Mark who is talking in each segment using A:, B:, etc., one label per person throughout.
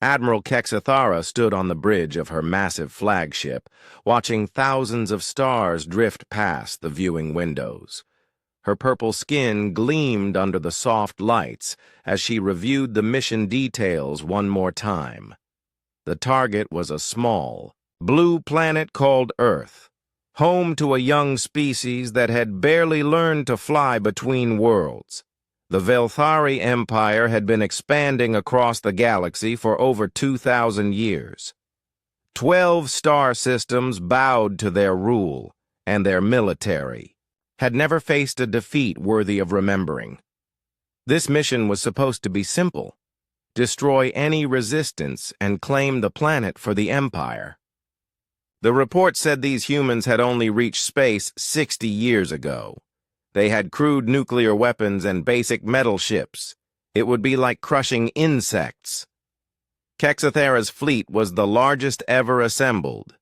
A: Admiral Kexathara stood on the bridge of her massive flagship, watching thousands of stars drift past the viewing windows. Her purple skin gleamed under the soft lights as she reviewed the mission details one more time. The target was a small, blue planet called Earth, home to a young species that had barely learned to fly between worlds. The Velthari Empire had been expanding across the galaxy for over 2,000 years. 12 star systems bowed to their rule, and their military had never faced a defeat worthy of remembering. This mission was supposed to be simple: destroy any resistance and claim the planet for the Empire. The report said these humans had only reached space 60 years ago. They had crude nuclear weapons and basic metal ships. It would be like crushing insects. Kexathara's fleet was the largest ever assembled.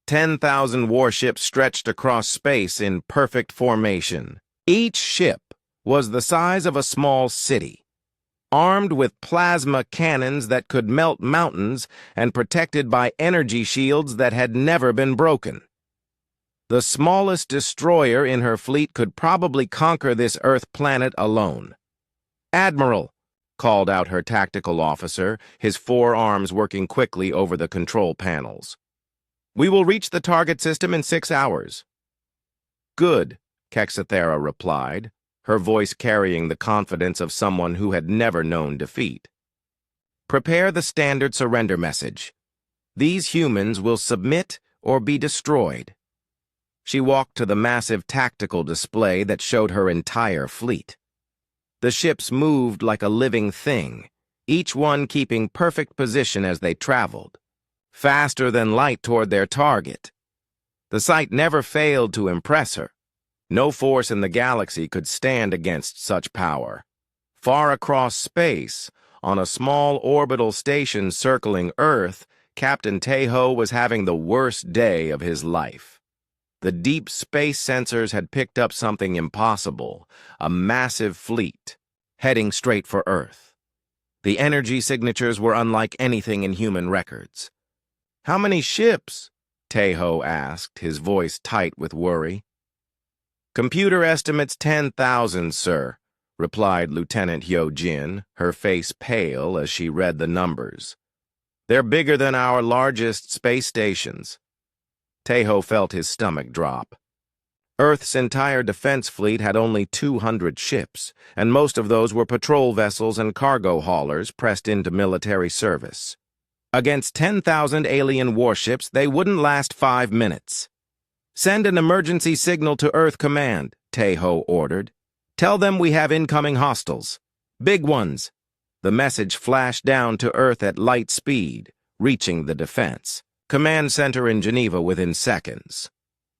A: 10,000 warships stretched across space in perfect formation. Each ship was the size of a small city, armed with plasma cannons that could melt mountains and protected by energy shields that had never been broken. The smallest destroyer in her fleet could probably conquer this Earth planet alone. "Admiral," called out her tactical officer, his forearms working quickly over the control panels. "We will reach the target system in 6 hours." "Good," Kexathara replied, her voice carrying the confidence of someone who had never known defeat. "Prepare the standard surrender message. These humans will submit or be destroyed." She walked to the massive tactical display that showed her entire fleet. The ships moved like a living thing, each one keeping perfect position as they traveled, faster than light toward their target. The sight never failed to impress her. No force in the galaxy could stand against such power. Far across space, on a small orbital station circling Earth, Captain Tejo was having the worst day of his life. The deep space sensors had picked up something impossible: a massive fleet, heading straight for Earth. The energy signatures were unlike anything in human records. "How many ships?" Tejo asked, his voice tight with worry. "Computer estimates 10,000, sir," replied Lieutenant Hyojin, her face pale as she read the numbers. "They're bigger than our largest space stations." Tejo felt his stomach drop. Earth's entire defense fleet had only 200 ships, and most of those were patrol vessels and cargo haulers pressed into military service. Against 10,000 alien warships, they wouldn't last 5 minutes. "Send an emergency signal to Earth Command," Tejo ordered. "Tell them we have incoming hostiles. Big ones." The message flashed down to Earth at light speed, reaching the defense command center in Geneva within seconds.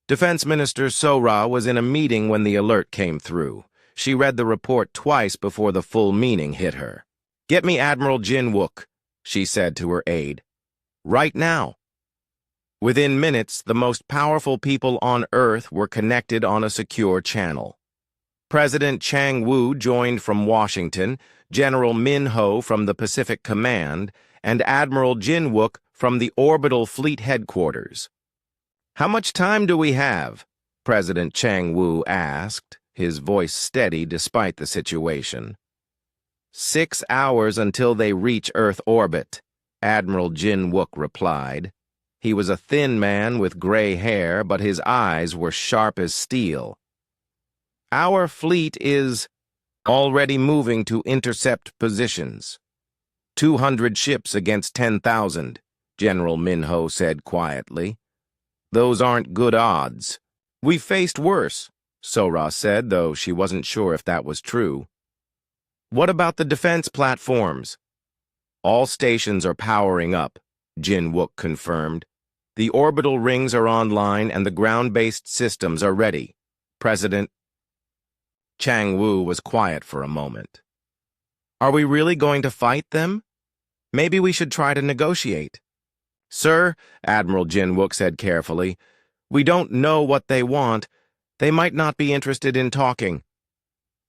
A: Defense Minister Sora was in a meeting when the alert came through. She read the report twice before the full meaning hit her. "Get me Admiral Jinwook," she said to her aide. "Right now." Within minutes, the most powerful people on Earth were connected on a secure channel. President Chang Wu joined from Washington, General Min Ho from the Pacific Command, and Admiral Jinwook from the Orbital Fleet Headquarters. "How much time do we have?" President Chang Wu asked, his voice steady despite the situation. 6 hours until they reach Earth orbit," Admiral Jinwook replied. He was a thin man with gray hair, but his eyes were sharp as steel. "Our fleet is already moving to intercept positions. 200 ships against 10,000, General Minho said quietly. "Those aren't good odds." "We've faced worse," Sora said, though she wasn't sure if that was true. "What about the defense platforms?" "All stations are powering up," Jinwook confirmed. "The orbital rings are online and the ground-based systems are ready. President..." Chang Wu was quiet for a moment. "Are we really going to fight them? Maybe we should try to negotiate." "Sir," Admiral Jinwook said carefully, "we don't know what they want. They might not be interested in talking."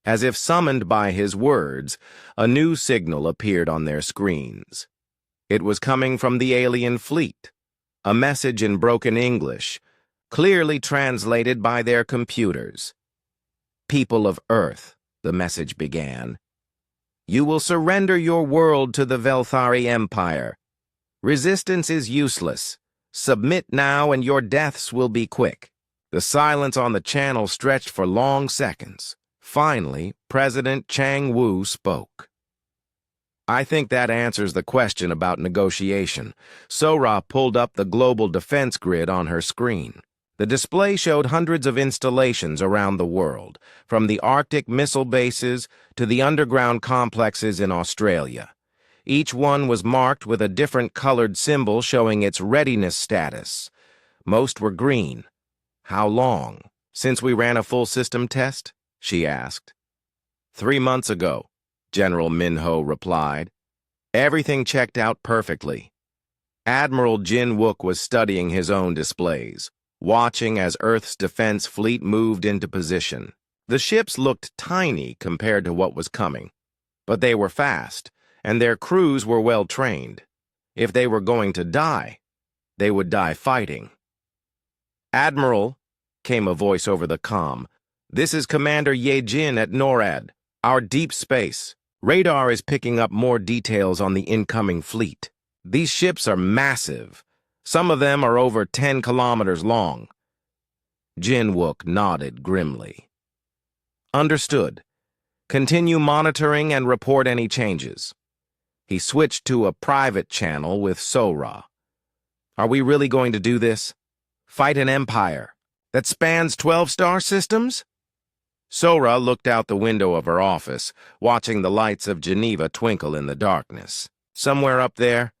A: As if summoned by his words, a new signal appeared on their screens. It was coming from the alien fleet, a message in broken English, clearly translated by their computers. "People of Earth," the message began, "you will surrender your world to the Velthari Empire. Resistance is useless. Submit now and your deaths will be quick." The silence on the channel stretched for long seconds. Finally, President Chang Wu spoke. "I think that answers the question about negotiation." Sora pulled up the global defense grid on her screen. The display showed hundreds of installations around the world, from the Arctic missile bases to the underground complexes in Australia. Each one was marked with a different colored symbol showing its readiness status. Most were green. "How long? Since we ran a full system test?" she asked. 3 months ago," General Minho replied. "Everything checked out perfectly." Admiral Jin Wook was studying his own displays, watching as Earth's defense fleet moved into position. The ships looked tiny compared to what was coming, but they were fast, and their crews were well trained. If they were going to die, they would die fighting. "Admiral," came a voice over the comm, "this is Commander Ye Jin at NORAD, our deep space. Radar is picking up more details on the incoming fleet. These ships are massive. Some of them are over 10 kilometers long." Jin Wook nodded grimly. "Understood. Continue monitoring and report any changes." He switched to a private channel with Sora. "Are we really going to do this? Fight an empire that spans 12 star systems?" Sora looked out the window of her office, watching the lights of Geneva twinkle in the darkness. Somewhere up there,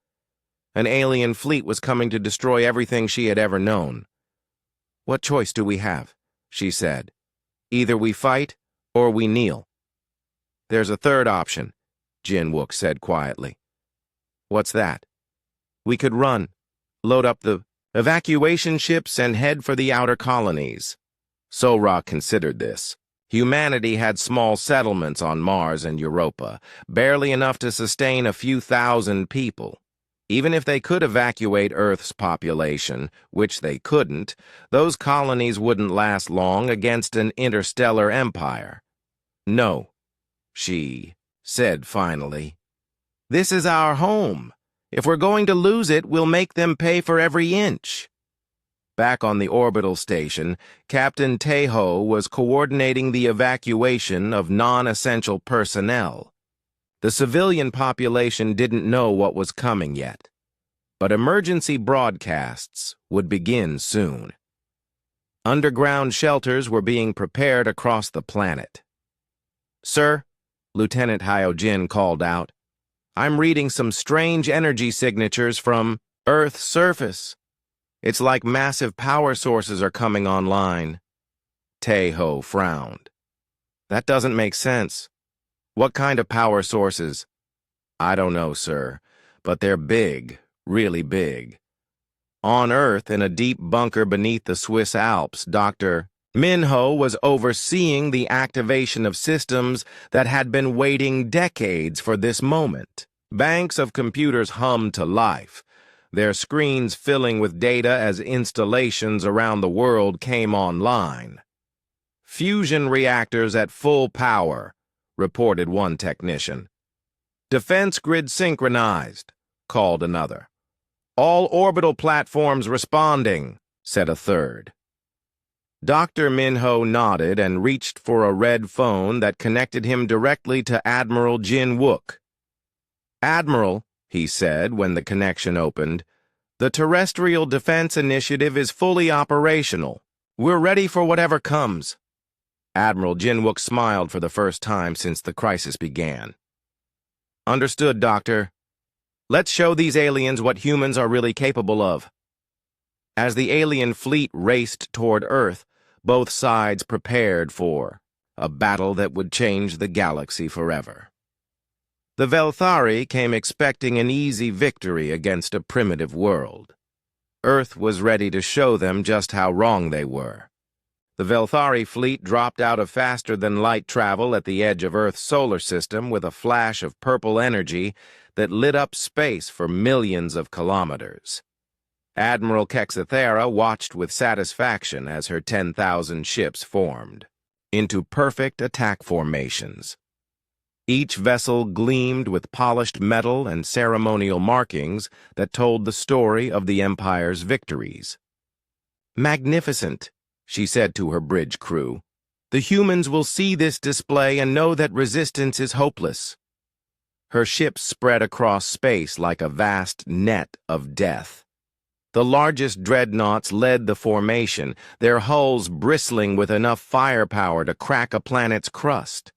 A: an alien fleet was coming to destroy everything she had ever known. "What choice do we have?" she said. "Either we fight or we kneel." "There's a third option," Jin Wook said quietly. "What's that?" "We could run, load up the evacuation ships and head for the outer colonies." Sora considered this. Humanity had small settlements on Mars and Europa, barely enough to sustain a few thousand people. Even if they could evacuate Earth's population, which they couldn't, those colonies wouldn't last long against an interstellar empire. "No," she said finally. "This is our home. If we're going to lose it, we'll make them pay for every inch." Back on the orbital station, Captain Teho was coordinating the evacuation of non-essential personnel. The civilian population didn't know what was coming yet, but emergency broadcasts would begin soon. Underground shelters were being prepared across the planet. "Sir," Lieutenant Hyojin called out, "I'm reading some strange energy signatures from Earth's surface. It's like massive power sources are coming online." Teho frowned. "That doesn't make sense. What kind of power sources?" "I don't know, sir, but they're big, really big. On Earth, in a deep bunker beneath the Swiss Alps, Dr. Minho was overseeing the activation of systems that had been waiting decades for this moment. Banks of computers hummed to life, their screens filling with data as installations around the world came online. "Fusion reactors at full power," reported one technician. "Defense grid synchronized," called another. "All orbital platforms responding," said a third. Dr. Minho nodded and reached for a red phone that connected him directly to Admiral Jin Wook. "Admiral," he said when the connection opened, "the Terrestrial Defense Initiative is fully operational. We're ready for whatever comes." Admiral Jin Wook smiled for the first time since the crisis began. "Understood, Doctor. Let's show these aliens what humans are really capable of." As the alien fleet raced toward Earth, both sides prepared for a battle that would change the galaxy forever. The Velthari came expecting an easy victory against a primitive world. Earth was ready to show them just how wrong they were. The Velthari fleet dropped out of faster-than-light travel at the edge of Earth's solar system with a flash of purple energy that lit up space for millions of kilometers. Admiral Kexathera watched with satisfaction as her 10,000 ships formed into perfect attack formations. Each vessel gleamed with polished metal and ceremonial markings that told the story of the Empire's victories. "Magnificent," she said to her bridge crew. "The humans will see this display and know that resistance is hopeless." Her ships spread across space like a vast net of death. The largest dreadnoughts led the formation, their hulls bristling with enough firepower to crack a planet's crust.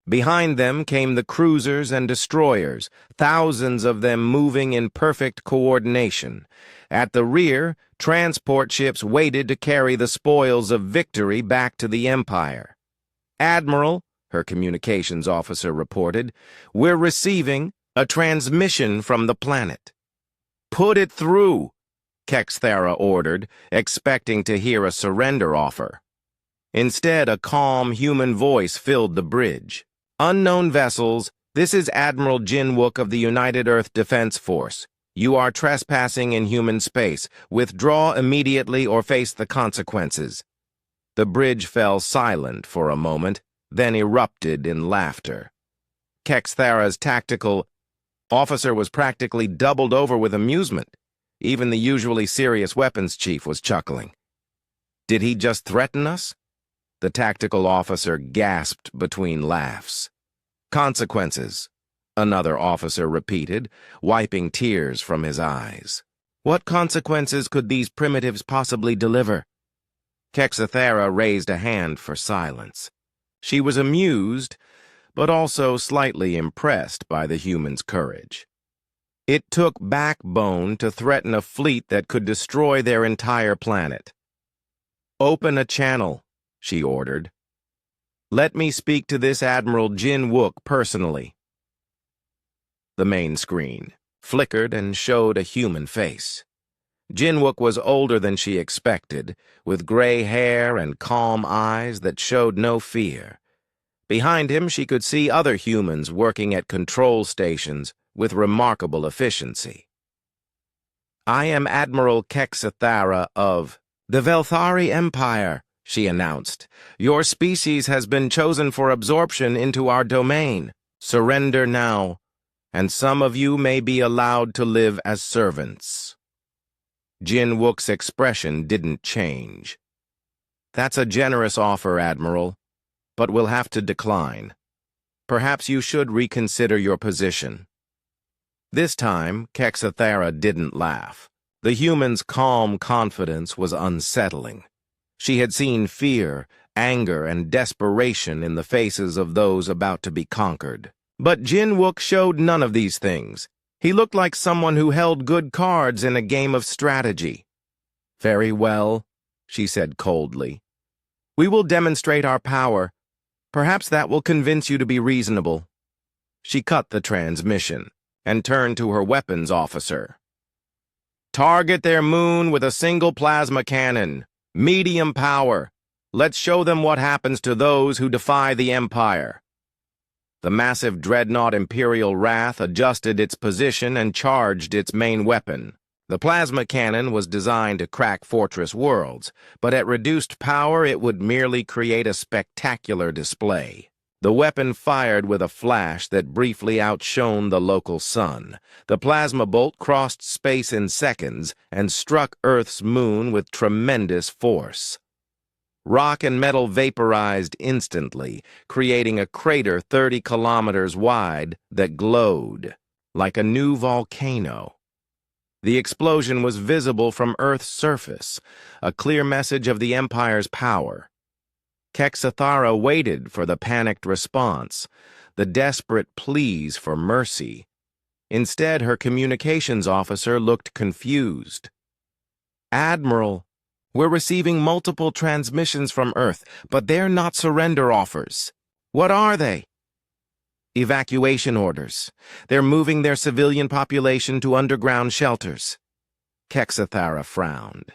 A: Behind them came the cruisers and destroyers, thousands of them moving in perfect coordination. At the rear, transport ships waited to carry the spoils of victory back to the Empire. "Admiral," her communications officer reported, "we're receiving a transmission from the planet." "Put it through," Kexathera ordered, expecting to hear a surrender offer. Instead, a calm human voice filled the bridge. "Unknown vessels, this is Admiral Jinwook of the United Earth Defense Force. You are trespassing in human space. Withdraw immediately or face the consequences." The bridge fell silent for a moment, then erupted in laughter. Kexathera's tactical officer was practically doubled over with amusement. Even the usually serious weapons chief was chuckling. "Did he just threaten us?" The tactical officer gasped between laughs. "Consequences," another officer repeated, wiping tears from his eyes. "What consequences could these primitives possibly deliver?" Kexathera raised a hand for silence. She was amused, but also slightly impressed by the humans' courage. It took backbone to threaten a fleet that could destroy their entire planet. "Open a channel," she ordered. "Let me speak to this Admiral Jinwook personally." The main screen flickered and showed a human face. Jinwook was older than she expected, with gray hair and calm eyes that showed no fear. Behind him, she could see other humans working at control stations with remarkable efficiency. "I am Admiral Kexathera of the Velthari Empire," she announced. "Your species has been chosen for absorption into our domain. Surrender now, and some of you may be allowed to live as servants." Jinwook's expression didn't change. "That's a generous offer, Admiral, but we'll have to decline. Perhaps you should reconsider your position." This time, Kexathera didn't laugh. The human's calm confidence was unsettling. She had seen fear, anger, and desperation in the faces of those about to be conquered. But Jinwook showed none of these things. He looked like someone who held good cards in a game of strategy. "Very well," she said coldly. "We will demonstrate our power. Perhaps that will convince you to be reasonable." She cut the transmission and turned to her weapons officer. "Target their moon with a single plasma cannon. Medium power. Let's show them what happens to those who defy the Empire." The massive dreadnought Imperial Wrath adjusted its position and charged its main weapon. The plasma cannon was designed to crack fortress worlds, but at reduced power it would merely create a spectacular display. The weapon fired with a flash that briefly outshone the local sun. The plasma bolt crossed space in seconds and struck Earth's moon with tremendous force. Rock and metal vaporized instantly, creating a crater 30 kilometers wide that glowed like a new volcano. The explosion was visible from Earth's surface, a clear message of the Empire's power. Kexathera waited for the panicked response, the desperate pleas for mercy. Instead, her communications officer looked confused. "Admiral, we're receiving multiple transmissions from Earth, but they're not surrender offers." "What are they?" "Evacuation orders. They're moving their civilian population to underground shelters." Kexathera frowned.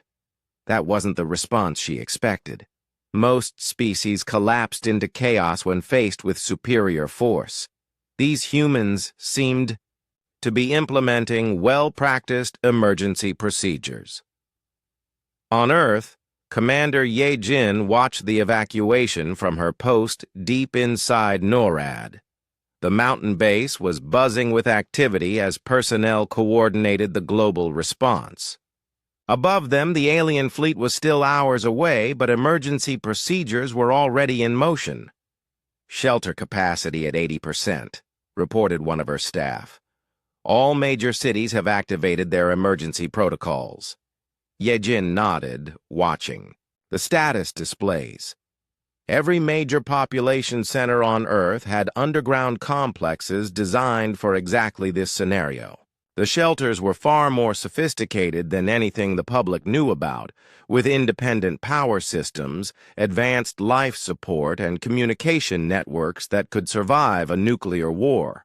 A: That wasn't the response she expected. Most species collapsed into chaos when faced with superior force. These humans seemed to be implementing well-practiced emergency procedures. On Earth, Commander Ye Jin watched the evacuation from her post deep inside NORAD. The mountain base was buzzing with activity as personnel coordinated the global response. Above them, the alien fleet was still hours away, but emergency procedures were already in motion. "Shelter capacity at 80%, reported one of her staff. "All major cities have activated their emergency protocols." Yejin nodded, watching. The status displays. Every major population center on Earth had underground complexes designed for exactly this scenario. The shelters were far more sophisticated than anything the public knew about, with independent power systems, advanced life support, and communication networks that could survive a nuclear war.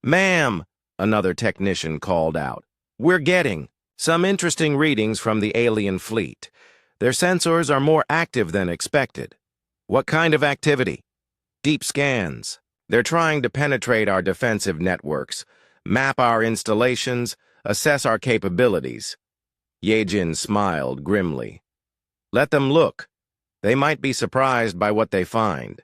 A: "Ma'am," another technician called out, "we're getting some interesting readings from the alien fleet. Their sensors are more active than expected." "What kind of activity?" "Deep scans. They're trying to penetrate our defensive networks, map our installations, assess our capabilities." Yejin smiled grimly. "Let them look. They might be surprised by what they find."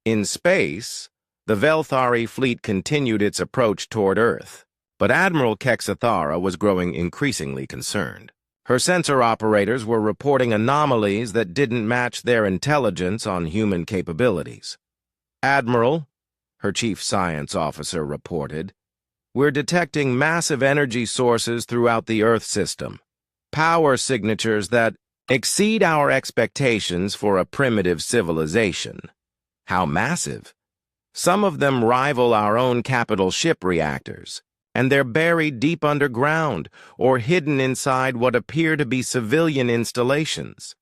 A: In space, the Velthari fleet continued its approach toward Earth, but Admiral Kexathara was growing increasingly concerned. Her sensor operators were reporting anomalies that didn't match their intelligence on human capabilities. "Admiral," her chief science officer reported, "we're detecting massive energy sources throughout the Earth system. Power signatures that exceed our expectations for a primitive civilization." "How massive?" "Some of them rival our own capital ship reactors, and they're buried deep underground or hidden inside what appear to be civilian installations."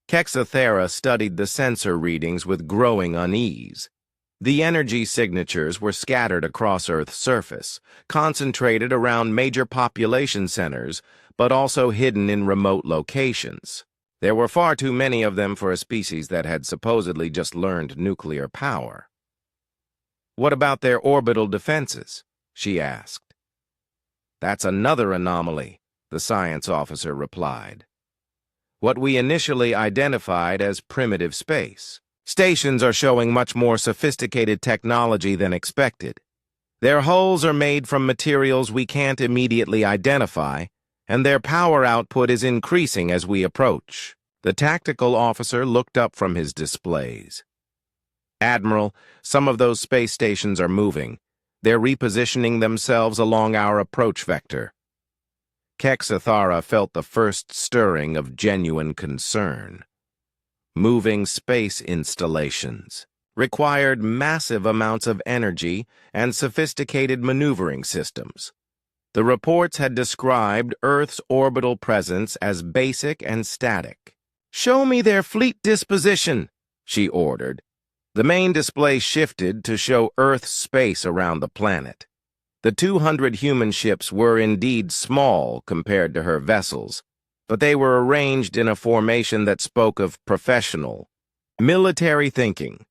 A: Kexathara studied the sensor readings with growing unease. The energy signatures were scattered across Earth's surface, concentrated around major population centers, but also hidden in remote locations. There were far too many of them for a species that had supposedly just learned nuclear power. "What about their orbital defenses?" she asked. "That's another anomaly," the science officer replied. "What we initially identified as primitive space. Stations are showing much more sophisticated technology than expected. Their hulls are made from materials we can't immediately identify, and their power output is increasing as we approach." The tactical officer looked up from his displays. "Admiral, some of those space stations are moving. They're repositioning themselves along our approach vector." Kexathara felt the first stirring of genuine concern. Moving space installations required massive amounts of energy and sophisticated maneuvering systems. The reports had described Earth's orbital presence as basic and static. "Show me their fleet disposition," she ordered. The main display shifted to show Earth's space around the planet. The 200 human ships were indeed small compared to her vessels, but they were arranged in a formation that spoke of professional, military thinking.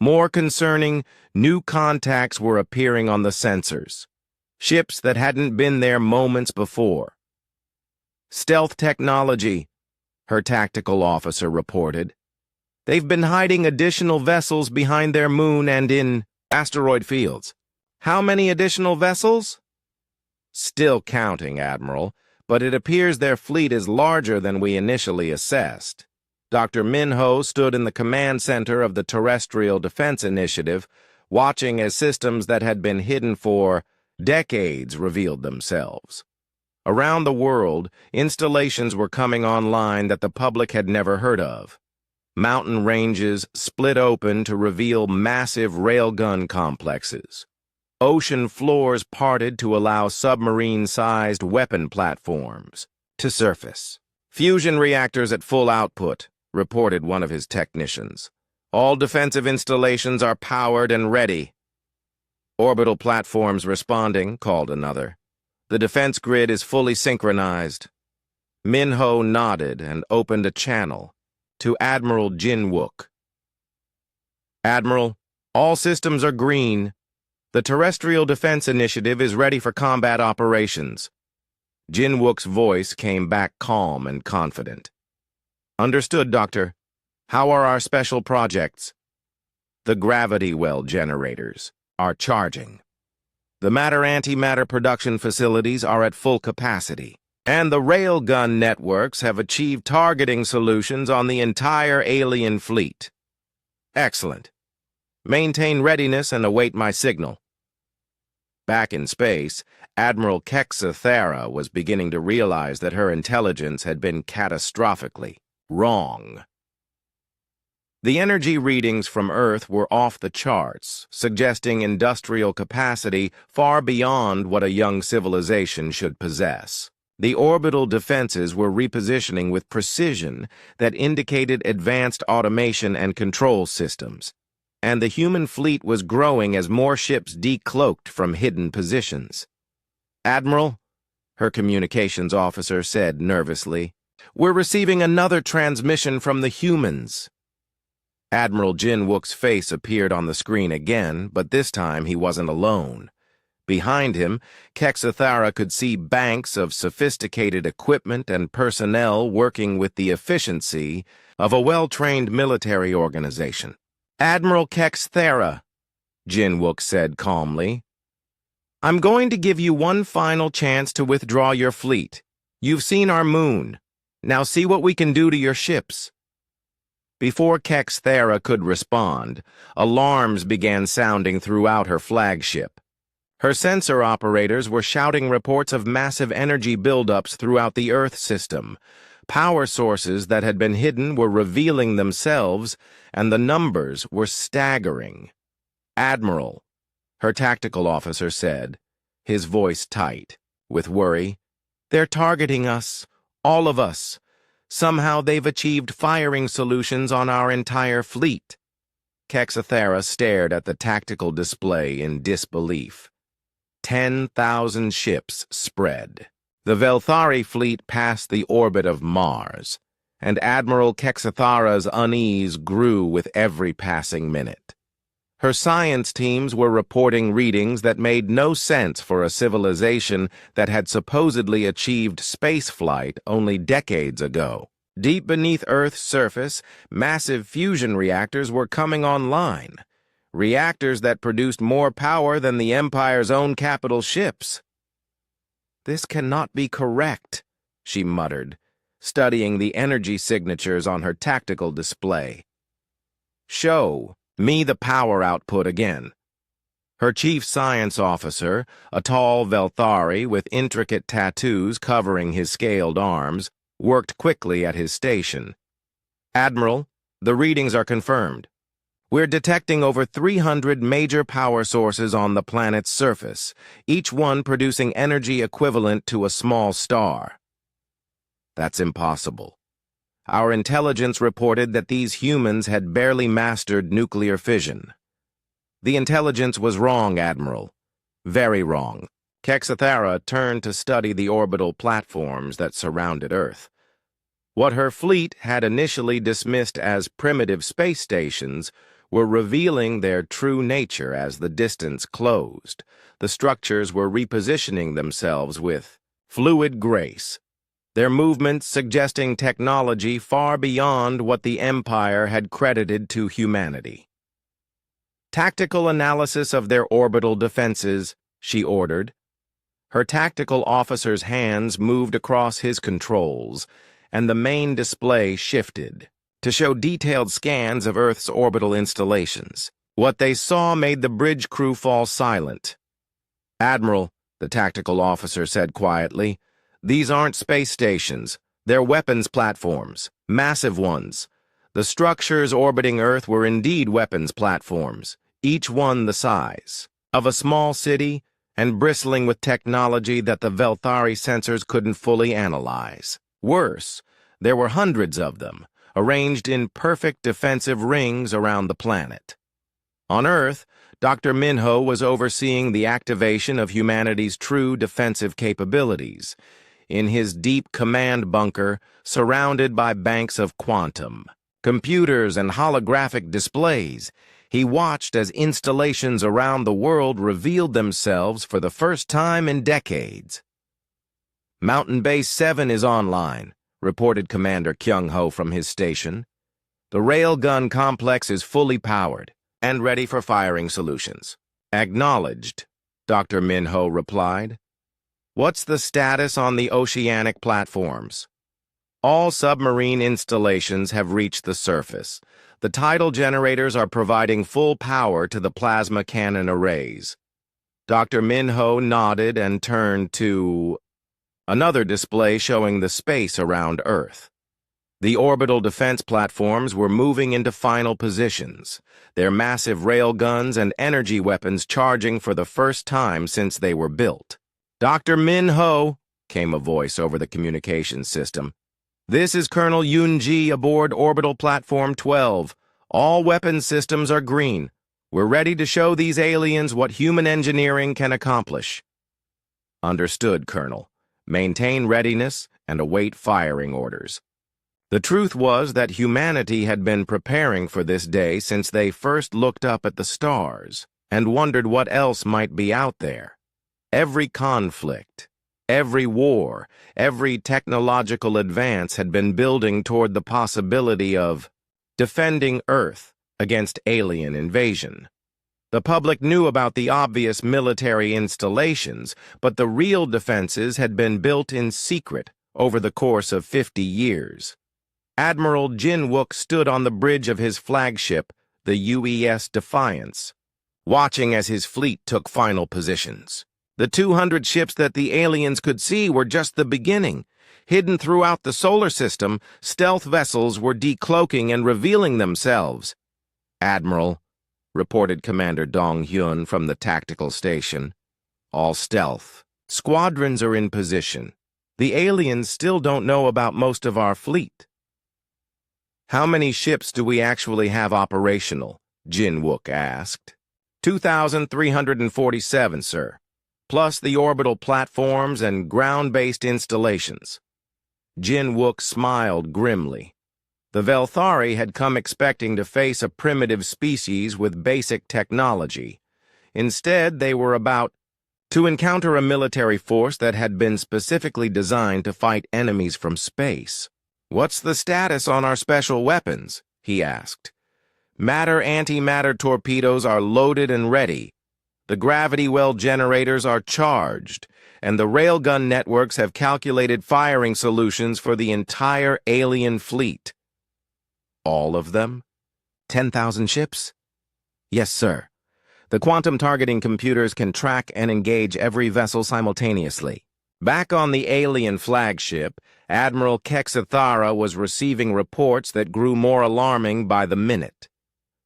A: More concerning, new contacts were appearing on the sensors. Ships that hadn't been there moments before. "Stealth technology," her tactical officer reported. "They've been hiding additional vessels behind their moon and in asteroid fields." "How many additional vessels?" "Still counting, Admiral, but it appears their fleet is larger than we initially assessed." Dr. Minho stood in the command center of the Terrestrial Defense Initiative, watching as systems that had been hidden for decades revealed themselves. Around the world, installations were coming online that the public had never heard of. Mountain ranges split open to reveal massive railgun complexes. Ocean floors parted to allow submarine-sized weapon platforms to surface. "Fusion reactors at full output," reported one of his technicians. "All defensive installations are powered and ready." "Orbital platforms responding," called another. "The defense grid is fully synchronized." Minho nodded and opened a channel to Admiral Jinwook. "Admiral, all systems are green. The Terrestrial Defense Initiative is ready for combat operations. Jinwook's voice came back calm and confident. Understood, Doctor. How are our special projects? The gravity well generators are charging. The matter-antimatter production facilities are at full capacity, and the railgun networks have achieved targeting solutions on the entire alien fleet. Excellent. Maintain readiness and await my signal. Back in space, Admiral Kexathera was beginning to realize that her intelligence had been catastrophically wrong. The energy readings from Earth were off the charts, suggesting industrial capacity far beyond what a young civilization should possess. The orbital defenses were repositioning with precision that indicated advanced automation and control systems, and the human fleet was growing as more ships decloaked from hidden positions. Admiral, her communications officer said nervously, we're receiving another transmission from the humans. Admiral Jinwook's face appeared on the screen again, but this time he wasn't alone. Behind him, Kexathera could see banks of sophisticated equipment and personnel working with the efficiency of a well-trained military organization. Admiral Kexathera, Jinwook said calmly, I'm going to give you one final chance to withdraw your fleet. You've seen our moon. Now see what we can do to your ships. Before Kexathera could respond, alarms began sounding throughout her flagship. Her sensor operators were shouting reports of massive energy buildups throughout the Earth system. Power sources that had been hidden were revealing themselves, and the numbers were staggering. Admiral, her tactical officer said, his voice tight, with worry, they're targeting us, all of us. Somehow they've achieved firing solutions on our entire fleet. Kexathera stared at the tactical display in disbelief. 10,000 ships spread. The Velthari fleet passed the orbit of Mars, and Admiral Kexathera's unease grew with every passing minute. Her science teams were reporting readings that made no sense for a civilization that had supposedly achieved spaceflight only decades ago. Deep beneath Earth's surface, massive fusion reactors were coming online. Reactors that produced more power than the Empire's own capital ships. This cannot be correct, she muttered, studying the energy signatures on her tactical display. Show me the power output again. Her chief science officer, a tall Velthari with intricate tattoos covering his scaled arms, worked quickly at his station. Admiral, the readings are confirmed. We're detecting over 300 major power sources on the planet's surface, each one producing energy equivalent to a small star. That's impossible. Our intelligence reported that these humans had barely mastered nuclear fission. The intelligence was wrong, Admiral. Very wrong. Kexathera turned to study the orbital platforms that surrounded Earth. What her fleet had initially dismissed as primitive space stations were revealing their true nature as the distance closed. The structures were repositioning themselves with fluid grace, their movements suggesting technology far beyond what the Empire had credited to humanity. Tactical analysis of their orbital defenses, she ordered. Her tactical officer's hands moved across his controls, and the main display shifted to show detailed scans of Earth's orbital installations. What they saw made the bridge crew fall silent. Admiral, the tactical officer said quietly, these aren't space stations. They're weapons platforms, massive ones. The structures orbiting Earth were indeed weapons platforms, each one the size of a small city and bristling with technology that the Velthari sensors couldn't fully analyze. Worse, there were hundreds of them, arranged in perfect defensive rings around the planet. On Earth, Dr. Minho was overseeing the activation of humanity's true defensive capabilities, in his deep command bunker surrounded by banks of quantum, computers, and holographic displays. He watched as installations around the world revealed themselves for the first time in decades. "Mountain Base 7 is online," reported Commander Kyung-ho from his station. "The railgun complex is fully powered and ready for firing solutions." "Acknowledged," Dr. Min-ho replied. "What's the status on the oceanic platforms?" "All submarine installations have reached the surface. The tidal generators are providing full power to the plasma cannon arrays." Dr. Min-ho nodded and turned to another display showing the space around Earth. The orbital defense platforms were moving into final positions, their massive railguns and energy weapons charging for the first time since they were built. "Dr. Min-ho," came a voice over the communications system. "This is Colonel Yoon-ji aboard Orbital Platform 12. All weapon systems are green. We're ready to show these aliens what human engineering can accomplish." "Understood, Colonel. Maintain readiness and await firing orders." The truth was that humanity had been preparing for this day since they first looked up at the stars and wondered what else might be out there. Every conflict, every war, every technological advance had been building toward the possibility of defending Earth against alien invasion. The public knew about the obvious military installations, but the real defenses had been built in secret over the course of 50 years. Admiral Jin-wook stood on the bridge of his flagship, the UES Defiance, watching as his fleet took final positions. The 200 ships that the aliens could see were just the beginning. Hidden throughout the solar system, stealth vessels were decloaking and revealing themselves. "Admiral," reported Commander Dong-hyun from the tactical station, "all stealth. Squadrons are in position. The aliens still don't know about most of our fleet." "How many ships do we actually have operational?" Jin-wook asked. 2,347, sir. Plus the orbital platforms and ground-based installations." Jin-wook smiled grimly. The Velthari had come expecting to face a primitive species with basic technology. Instead, they were about to encounter a military force that had been specifically designed to fight enemies from space. "What's the status on our special weapons?" he asked. "Matter-antimatter torpedoes are loaded and ready. The gravity well generators are charged, and the railgun networks have calculated firing solutions for the entire alien fleet." "All of them? 10,000 ships?" "Yes, sir. The quantum targeting computers can track and engage every vessel simultaneously." Back on the alien flagship, Admiral Kexathara was receiving reports that grew more alarming by the minute.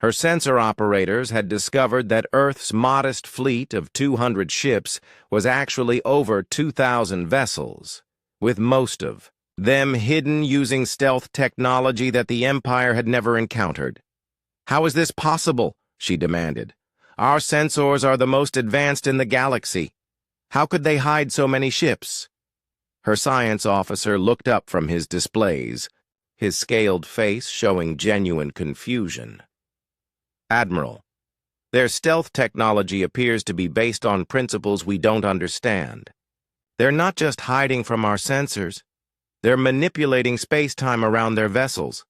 A: Her sensor operators had discovered that Earth's modest fleet of 200 ships was actually over 2,000 vessels, with most of them hidden using stealth technology that the Empire had never encountered. "How is this possible?" she demanded. "Our sensors are the most advanced in the galaxy. How could they hide so many ships?" Her science officer looked up from his displays, his scaled face showing genuine confusion. "Admiral, their stealth technology appears to be based on principles we don't understand. They're not just hiding from our sensors. They're manipulating space-time around their vessels.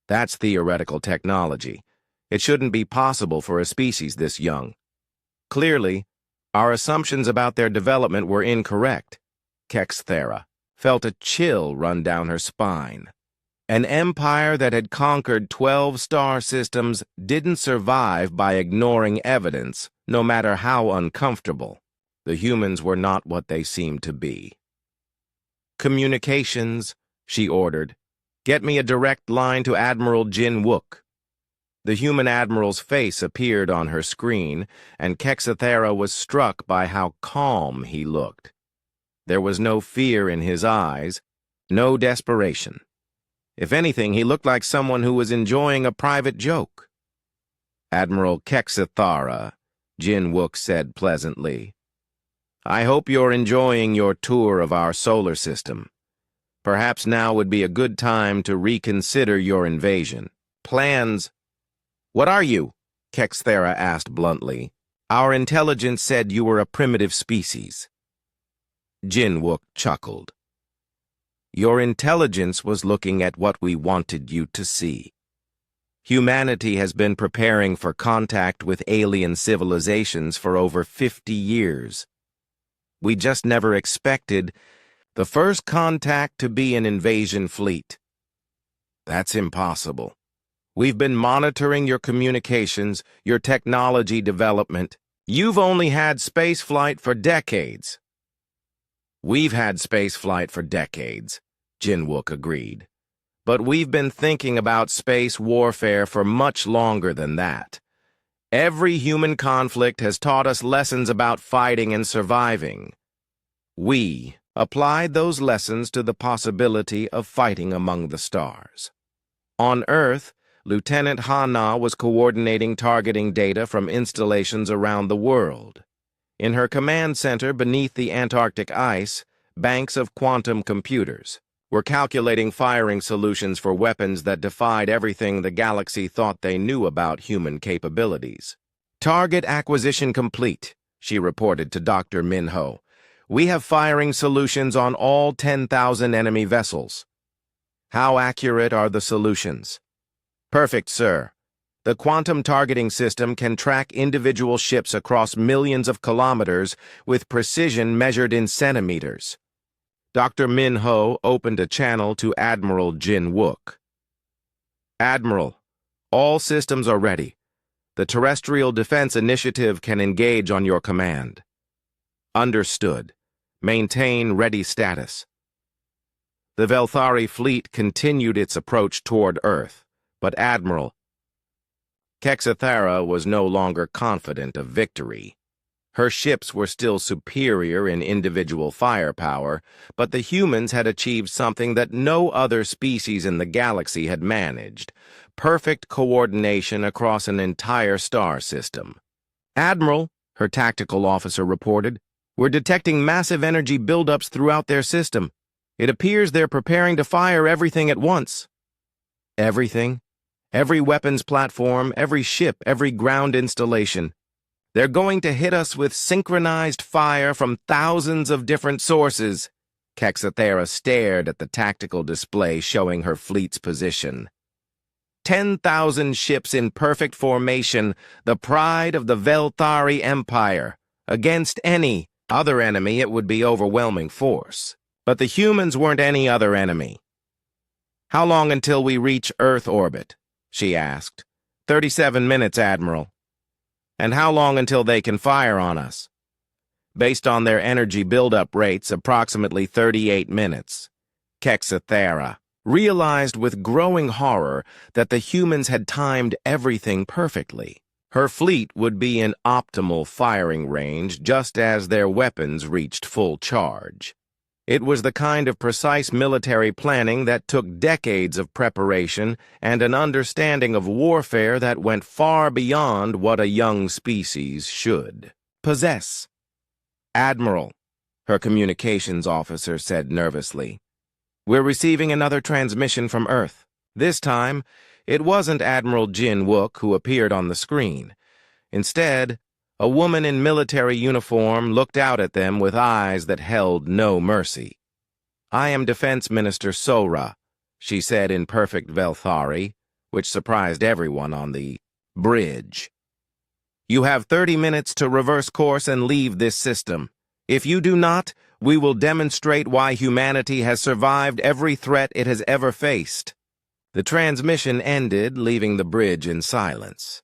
A: That's theoretical technology. It shouldn't be possible for a species this young. Clearly, our assumptions about their development were incorrect." Kexthera felt a chill run down her spine. An empire that had conquered 12 star systems didn't survive by ignoring evidence, no matter how uncomfortable. The humans were not what they seemed to be. "Communications," she ordered. "Get me a direct line to Admiral Jin-wook." The human admiral's face appeared on her screen, and Kexathera was struck by how calm he looked. There was no fear in his eyes, no desperation. If anything, he looked like someone who was enjoying a private joke. "Admiral Kexathara," Jin-wook said pleasantly, "I hope you're enjoying your tour of our solar system. Perhaps now would be a good time to reconsider your invasion. Plans—" "What are you?" Kexthera asked bluntly. Our intelligence said you were a primitive species. Jinwook chuckled. Your intelligence was looking at what we wanted you to see. Humanity has been preparing for contact with alien civilizations for over 50 years. We just never expected the first contact to be an invasion fleet. That's impossible. We've been monitoring your communications, your technology development. You've only had spaceflight for decades. We've had spaceflight for decades, Jinwook agreed. But we've been thinking about space warfare for much longer than that. Every human conflict has taught us lessons about fighting and surviving. We applied those lessons to the possibility of fighting among the stars. On Earth, Lieutenant Ha-Na was coordinating targeting data from installations around the world. In her command center beneath the Antarctic ice, banks of quantum computers were calculating firing solutions for weapons that defied everything the galaxy thought they knew about human capabilities. Target acquisition complete, she reported to Dr. Minho. We have firing solutions on all 10,000 enemy vessels. How accurate are the solutions? Perfect, sir. The quantum targeting system can track individual ships across millions of kilometers with precision measured in centimeters. Dr. Minho opened a channel to Admiral Jinwook. Admiral, all systems are ready. The Terrestrial Defense Initiative can engage on your command. Understood. Maintain ready status. The Velthari fleet continued its approach toward Earth, but Admiral Kexthera was no longer confident of victory. Her ships were still superior in individual firepower, but the humans had achieved something that no other species in the galaxy had managed: perfect coordination across an entire star system. Admiral, her tactical officer reported, we're detecting massive energy buildups throughout their system. It appears they're preparing to fire everything at once. Everything? Every weapons platform, every ship, every ground installation. They're going to hit us with synchronized fire from thousands of different sources. Kexthera stared at the tactical display showing her fleet's position. 10,000 ships in perfect formation, the pride of the Velthari Empire. Against any other enemy, it would be overwhelming force. But the humans weren't any other enemy. How long until we reach Earth orbit? She asked. 37 minutes, Admiral. And how long until they can fire on us? Based on their energy buildup rates, approximately 38 minutes. Kexthera realized with growing horror that the humans had timed everything perfectly. Her fleet would be in optimal firing range just as their weapons reached full charge. It was the kind of precise military planning that took decades of preparation and an understanding of warfare that went far beyond what a young species should possess. Admiral, her communications officer said nervously, we're receiving another transmission from Earth. This time, it wasn't Admiral Jinwook who appeared on the screen. Instead, a woman in military uniform looked out at them with eyes that held no mercy. I am Defense Minister Sora, she said in perfect Velthari, which surprised everyone on the bridge. You have 30 minutes to reverse course and leave this system. If you do not, we will demonstrate why humanity has survived every threat it has ever faced. The transmission ended, leaving the bridge in silence.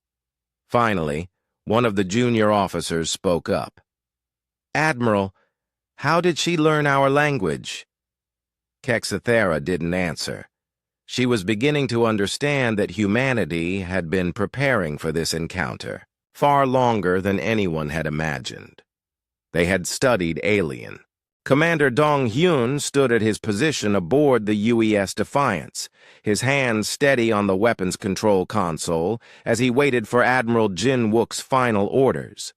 A: Finally, one of the junior officers spoke up. Admiral, how did she learn our language? Kexthera didn't answer. She was beginning to understand that humanity had been preparing for this encounter, far longer than anyone had imagined. They had studied Alien. Commander Dong-Hyun stood at his position aboard the UES Defiance, his hands steady on the weapons control console as he waited for Admiral Jinwook's final orders.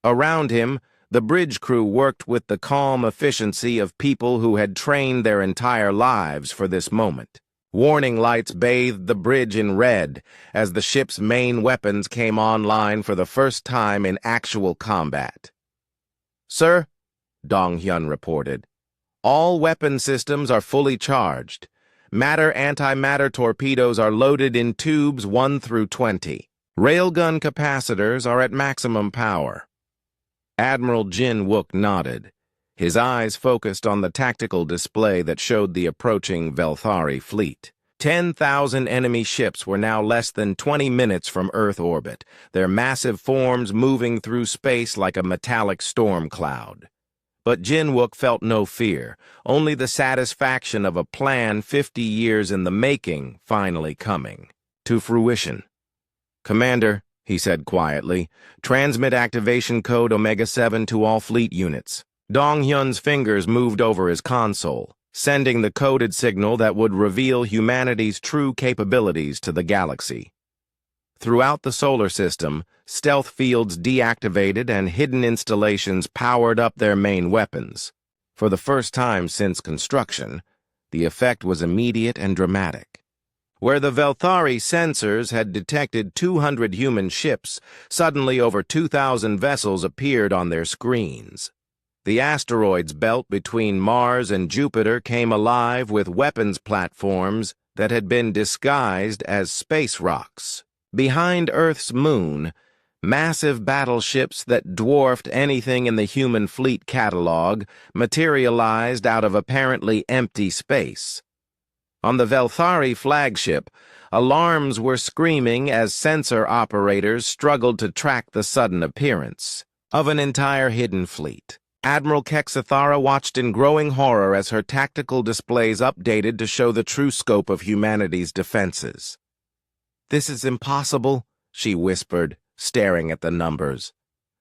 A: Around him, the bridge crew worked with the calm efficiency of people who had trained their entire lives for this moment. Warning lights bathed the bridge in red as the ship's main weapons came online for the first time in actual combat. "Sir," Dong-hyun reported, "all weapon systems are fully charged. Matter-antimatter torpedoes are loaded in tubes 1 through 20. Railgun capacitors are at maximum power." Admiral Jin-wook nodded, his eyes focused on the tactical display that showed the approaching Velthari fleet. 10,000 enemy ships were now less than 20 minutes from Earth orbit, their massive forms moving through space like a metallic storm cloud. But Jin-wook felt no fear, only the satisfaction of a plan 50 years in the making finally coming to fruition. "Commander," he said quietly, "transmit activation code Omega-7 to all fleet units." Dong-hyun's fingers moved over his console, sending the coded signal that would reveal humanity's true capabilities to the galaxy. Throughout the solar system, stealth fields deactivated and hidden installations powered up their main weapons. For the first time since construction, the effect was immediate and dramatic. Where the Velthari sensors had detected 200 human ships, suddenly over 2,000 vessels appeared on their screens. The asteroids belt between Mars and Jupiter came alive with weapons platforms that had been disguised as space rocks. Behind Earth's moon, massive battleships that dwarfed anything in the human fleet catalog materialized out of apparently empty space. On the Velthari flagship, alarms were screaming as sensor operators struggled to track the sudden appearance of an entire hidden fleet. Admiral Kexathara watched in growing horror as her tactical displays updated to show the true scope of humanity's defenses. "This is impossible," she whispered, staring at the numbers.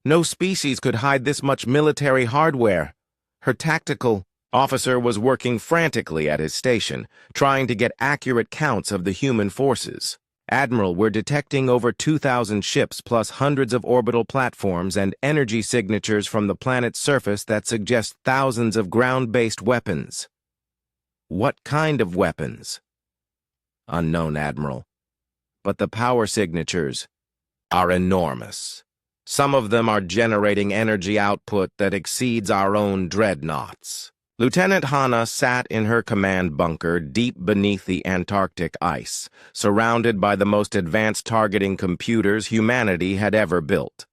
A: "No species could hide this much military hardware." Her tactical officer was working frantically at his station, trying to get accurate counts of the human forces. "Admiral, we're detecting over 2,000 ships plus hundreds of orbital platforms and energy signatures from the planet's surface that suggest thousands of ground-based weapons." "What kind of weapons?" "Unknown, Admiral. But the power signatures are enormous. Some of them are generating energy output that exceeds our own dreadnoughts." Lieutenant Hana sat in her command bunker deep beneath the Antarctic ice, surrounded by the most advanced targeting computers humanity had ever built.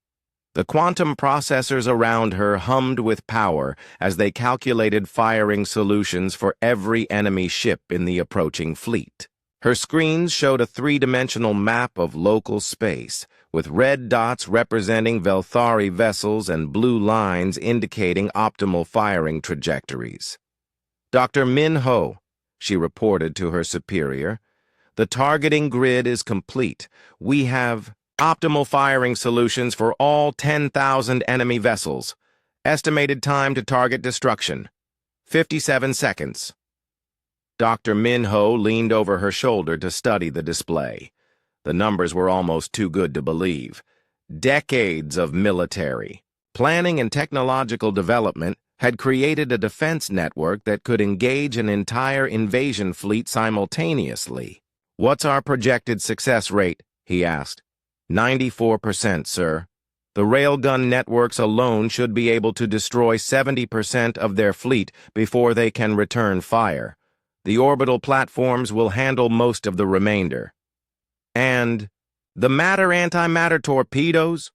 A: The quantum processors around her hummed with power as they calculated firing solutions for every enemy ship in the approaching fleet. Her screens showed a three-dimensional map of local space, with red dots representing Velthari vessels and blue lines indicating optimal firing trajectories. "Dr. Min Ho," she reported to her superior, "the targeting grid is complete. We have optimal firing solutions for all 10,000 enemy vessels. Estimated time to target destruction, 57 seconds. Dr. Min Ho leaned over her shoulder to study the display. The numbers were almost too good to believe. Decades of military planning and technological development had created a defense network that could engage an entire invasion fleet simultaneously. "What's our projected success rate?" he asked. 94%, sir. The railgun networks alone should be able to destroy 70% of their fleet before they can return fire. The orbital platforms will handle most of the remainder. And the matter-antimatter torpedoes?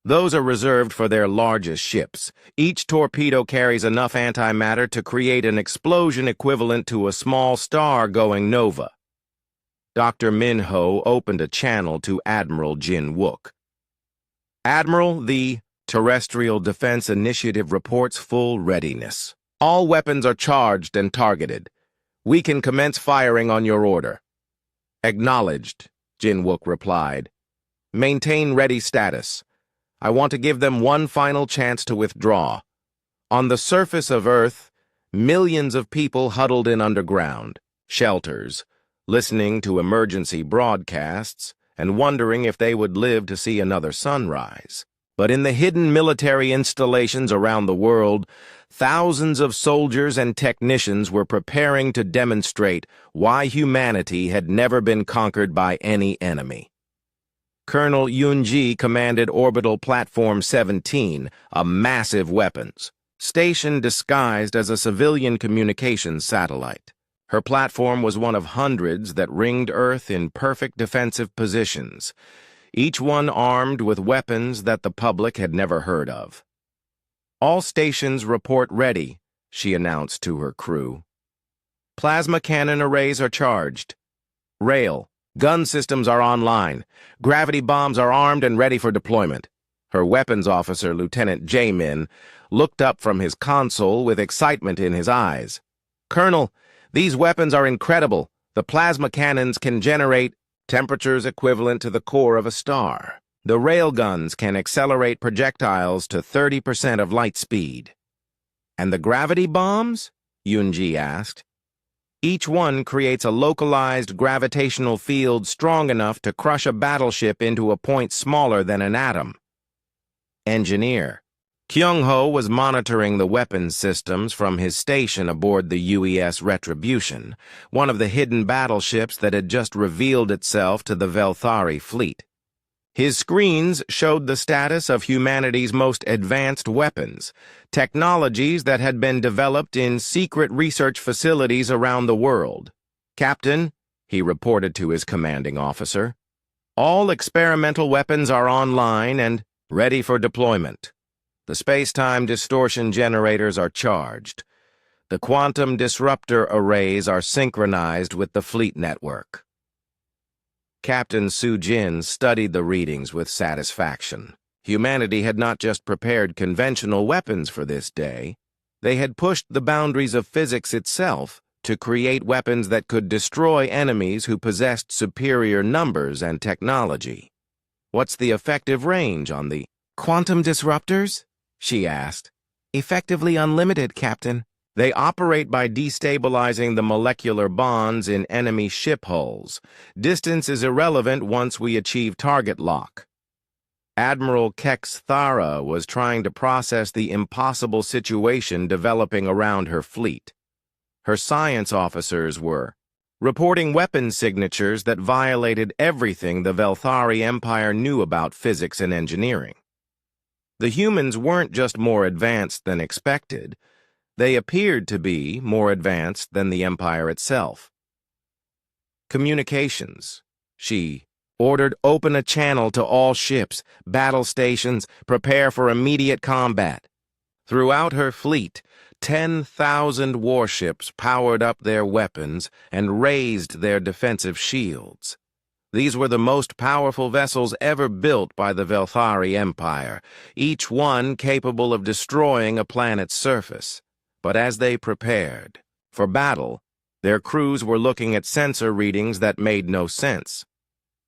A: Those are reserved for their largest ships. Each torpedo carries enough antimatter to create an explosion equivalent to a small star going nova. Dr. Min Ho opened a channel to Admiral Jin-wook. "Admiral, the Terrestrial Defense Initiative reports full readiness. All weapons are charged and targeted. We can commence firing on your order." "Acknowledged," Jin-wook replied. "Maintain ready status. I want to give them one final chance to withdraw." On the surface of Earth, millions of people huddled in underground shelters, listening to emergency broadcasts and wondering if they would live to see another sunrise. But in the hidden military installations around the world, thousands of soldiers and technicians were preparing to demonstrate why humanity had never been conquered by any enemy. Colonel Yunji commanded Orbital Platform 17, a massive weapons station disguised as a civilian communications satellite. Her platform was one of hundreds that ringed Earth in perfect defensive positions, each one armed with weapons that the public had never heard of. "All stations report ready," she announced to her crew. "Plasma cannon arrays are charged. Rail, gun systems are online. Gravity bombs are armed and ready for deployment." Her weapons officer, Lieutenant Jamin, looked up from his console with excitement in his eyes. "Colonel, these weapons are incredible. The plasma cannons can generate temperatures equivalent to the core of a star. The railguns can accelerate projectiles to 30% of light speed." "And the gravity bombs?" Yunji asked. "Each one creates a localized gravitational field strong enough to crush a battleship into a point smaller than an atom." Engineer Kyung-ho was monitoring the weapons systems from his station aboard the UES Retribution, one of the hidden battleships that had just revealed itself to the Velthari fleet. His screens showed the status of humanity's most advanced weapons, technologies that had been developed in secret research facilities around the world. "Captain," he reported to his commanding officer, "all experimental weapons are online and ready for deployment. The space-time distortion generators are charged. The quantum disruptor arrays are synchronized with the fleet network." Captain Su-jin studied the readings with satisfaction. Humanity had not just prepared conventional weapons for this day. They had pushed the boundaries of physics itself to create weapons that could destroy enemies who possessed superior numbers and technology. "What's the effective range on the quantum disruptors?" she asked. "Effectively unlimited, Captain. They operate by destabilizing the molecular bonds in enemy ship hulls. Distance is irrelevant once we achieve target lock." Admiral Kex Thara was trying to process the impossible situation developing around her fleet. Her science officers were reporting weapons signatures that violated everything the Velthari Empire knew about physics and engineering. The humans weren't just more advanced than expected. They appeared to be more advanced than the Empire itself. "Communications," she ordered, "open a channel to all ships, battle stations, prepare for immediate combat." Throughout her fleet, 10,000 warships powered up their weapons and raised their defensive shields. These were the most powerful vessels ever built by the Velthari Empire, each one capable of destroying a planet's surface. But as they prepared for battle, their crews were looking at sensor readings that made no sense.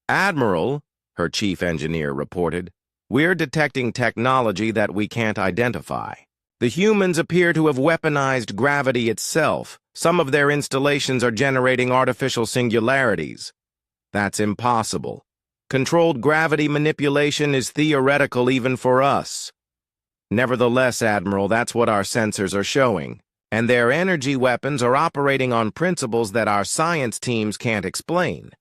A: "Admiral," her chief engineer reported, "we're detecting technology that we can't identify. The humans appear to have weaponized gravity itself. Some of their installations are generating artificial singularities." "That's impossible. Controlled gravity manipulation is theoretical even for us." "Nevertheless, Admiral, that's what our sensors are showing. And their energy weapons are operating on principles that our science teams can't explain."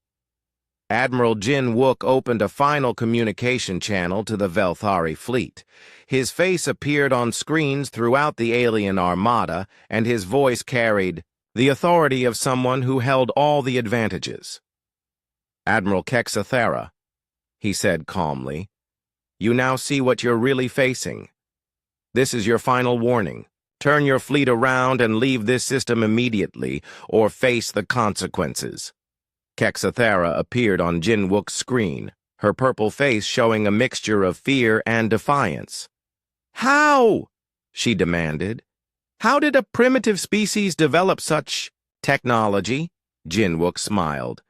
A: Admiral Jin Wook opened a final communication channel to the Velthari fleet. His face appeared on screens throughout the alien armada, and his voice carried the authority of someone who held all the advantages. "Admiral Kexathera," he said calmly, "you now see what you're really facing. This is your final warning. Turn your fleet around and leave this system immediately, or face the consequences." Kexathera appeared on Jin Wook's screen, her purple face showing a mixture of fear and defiance. "How?" she demanded. "How did a primitive species develop such technology?" Jin Wook smiled.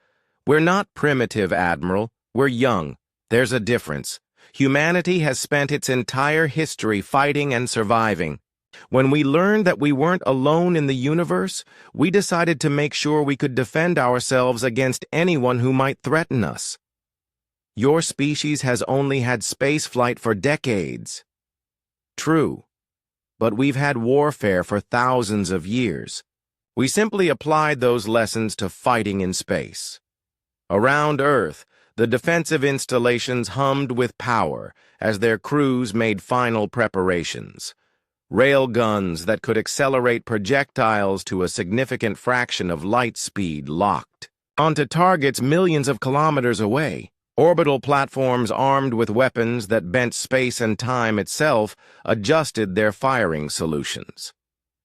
A: "We're not primitive, Admiral. We're young. There's a difference. Humanity has spent its entire history fighting and surviving. When we learned that we weren't alone in the universe, we decided to make sure we could defend ourselves against anyone who might threaten us." Your species has only had spaceflight for decades. True, but we've had warfare for thousands of years. We simply applied those lessons to fighting in space. Around Earth, the defensive installations hummed with power as their crews made final preparations. Railguns that could accelerate projectiles to a significant fraction of light speed locked onto targets millions of kilometers away. Orbital platforms armed with weapons that bent space and time itself adjusted their firing solutions.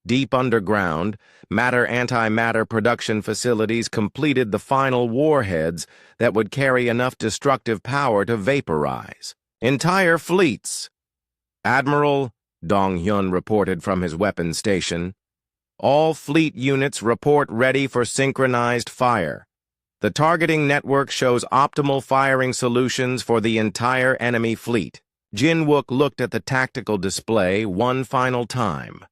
A: Deep underground, matter-antimatter production facilities completed the final warheads that would carry enough destructive power to vaporize entire fleets. Admiral, Dong-hyun reported from his weapons station. All fleet units report ready for synchronized fire. The targeting network shows optimal firing solutions for the entire enemy fleet. Jin-wook looked at the tactical display one final time.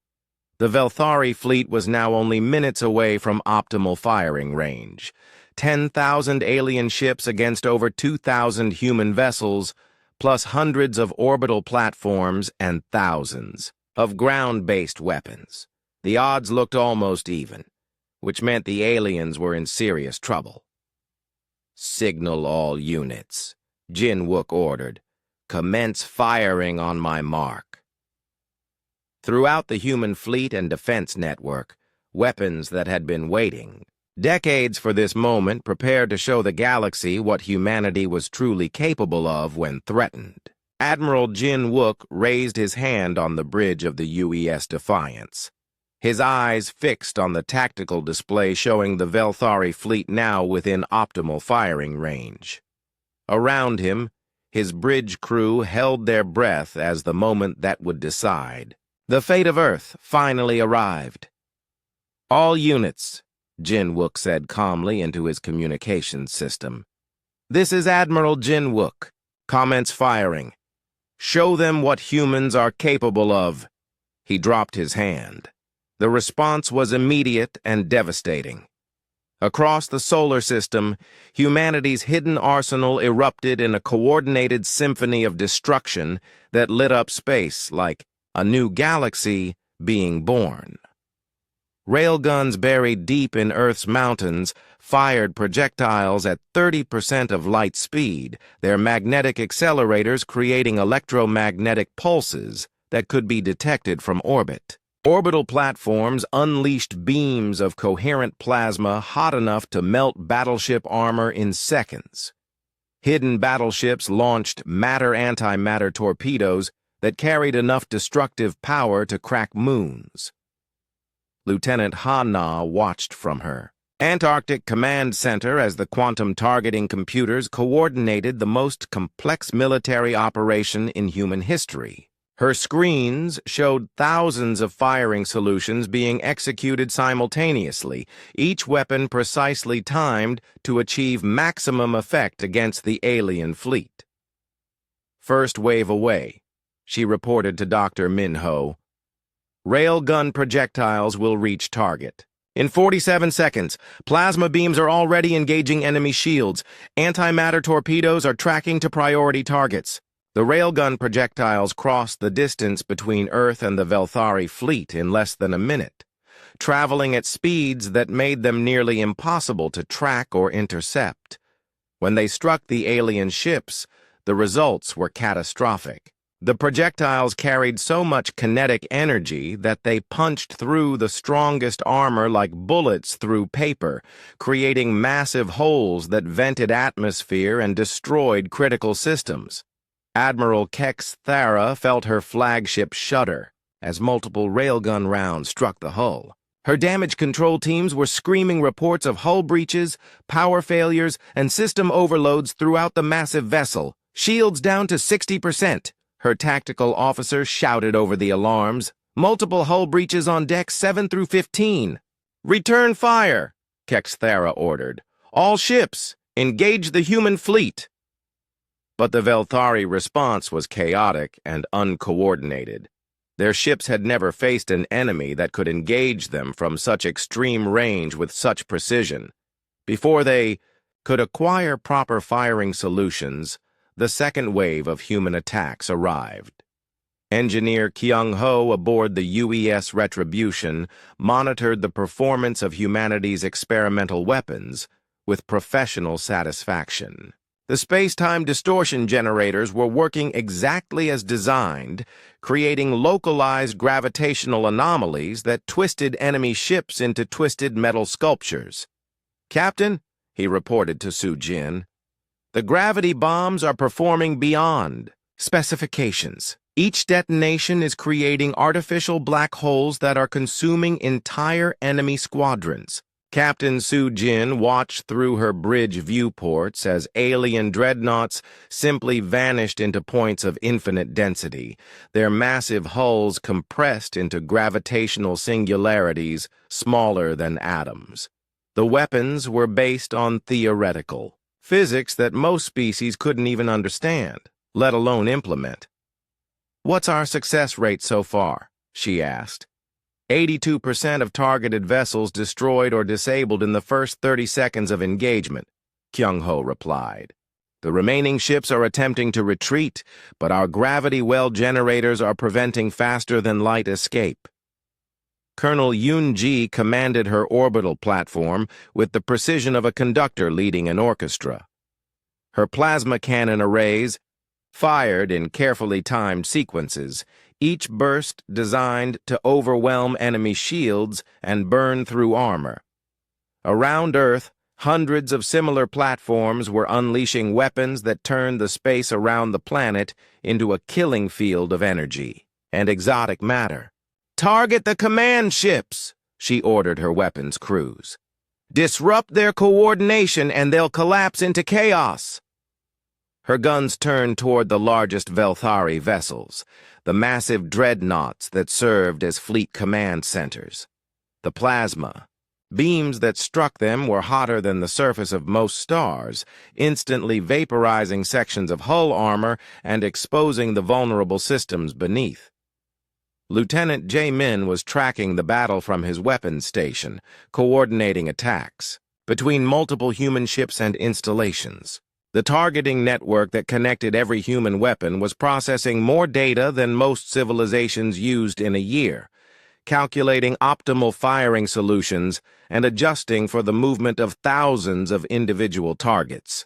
A: The Velthari fleet was now only minutes away from optimal firing range. 10,000 alien ships against over 2,000 human vessels, plus hundreds of orbital platforms and thousands of ground-based weapons. The odds looked almost even, which meant the aliens were in serious trouble. "Signal all units," Jin-wook ordered. "Commence firing on my mark." Throughout the human fleet and defense network, weapons that had been waiting decades for this moment prepared to show the galaxy what humanity was truly capable of when threatened. Admiral Jin-wook raised his hand on the bridge of the UES Defiance, his eyes fixed on the tactical display showing the Velthari fleet now within optimal firing range. Around him, his bridge crew held their breath as the moment that would decide. The fate of Earth finally arrived. "All units," Jin-wook said calmly into his communications system. "This is Admiral Jin-wook. Commence firing. Show them what humans are capable of." He dropped his hand. The response was immediate and devastating. Across the solar system, humanity's hidden arsenal erupted in a coordinated symphony of destruction that lit up space like a new galaxy being born. Railguns buried deep in Earth's mountains fired projectiles at 30% of light speed, their magnetic accelerators creating electromagnetic pulses that could be detected from orbit. Orbital platforms unleashed beams of coherent plasma hot enough to melt battleship armor in seconds. Hidden battleships launched matter-antimatter torpedoes that carried enough destructive power to crack moons. Lieutenant Ha-na watched from her Antarctic Command Center as the quantum targeting computers coordinated the most complex military operation in human history. Her screens showed thousands of firing solutions being executed simultaneously, each weapon precisely timed to achieve maximum effect against the alien fleet. "First wave away," she reported to Dr. Minho. "Railgun projectiles will reach target. In 47 seconds, plasma beams are already engaging enemy shields. Antimatter torpedoes are tracking to priority targets." The railgun projectiles crossed the distance between Earth and the Velthari fleet in less than a minute, traveling at speeds that made them nearly impossible to track or intercept. When they struck the alien ships, the results were catastrophic. The projectiles carried so much kinetic energy that they punched through the strongest armor like bullets through paper, creating massive holes that vented atmosphere and destroyed critical systems. Admiral Kex Thara felt her flagship shudder as multiple railgun rounds struck the hull. Her damage control teams were screaming reports of hull breaches, power failures, and system overloads throughout the massive vessel. "Shields down to 60%. Her tactical officer shouted over the alarms. "Multiple hull breaches on decks 7 through 15. "Return fire," Kex Thara ordered. "All ships, engage the human fleet." But the Velthari response was chaotic and uncoordinated. Their ships had never faced an enemy that could engage them from such extreme range with such precision. Before they could acquire proper firing solutions, the second wave of human attacks arrived. Engineer Kyung-ho aboard the UES Retribution monitored the performance of humanity's experimental weapons with professional satisfaction. The space-time distortion generators were working exactly as designed, creating localized gravitational anomalies that twisted enemy ships into twisted metal sculptures. "Captain," he reported to Su-jin, "the gravity bombs are performing beyond specifications. Each detonation is creating artificial black holes that are consuming entire enemy squadrons." Captain Su-jin watched through her bridge viewports as alien dreadnoughts simply vanished into points of infinite density, their massive hulls compressed into gravitational singularities smaller than atoms. The weapons were based on theoretical physics that most species couldn't even understand, let alone implement. "What's our success rate so far?" she asked. 82% of targeted vessels destroyed or disabled in the first 30 seconds of engagement, Kyung-ho replied. "The remaining ships are attempting to retreat, but our gravity well generators are preventing faster-than-light escape." Colonel Yoon-ji commanded her orbital platform with the precision of a conductor leading an orchestra. Her plasma cannon arrays fired in carefully timed sequences, each burst designed to overwhelm enemy shields and burn through armor. Around Earth, hundreds of similar platforms were unleashing weapons that turned the space around the planet into a killing field of energy and exotic matter. "Target the command ships," she ordered her weapons crews. "Disrupt their coordination and they'll collapse into chaos." Her guns turned toward the largest Velthari vessels, the massive dreadnoughts that served as fleet command centers. The plasma beams that struck them were hotter than the surface of most stars, instantly vaporizing sections of hull armor and exposing the vulnerable systems beneath. Lieutenant Jae-min was tracking the battle from his weapons station, coordinating attacks between multiple human ships and installations. The targeting network that connected every human weapon was processing more data than most civilizations used in a year, calculating optimal firing solutions and adjusting for the movement of thousands of individual targets.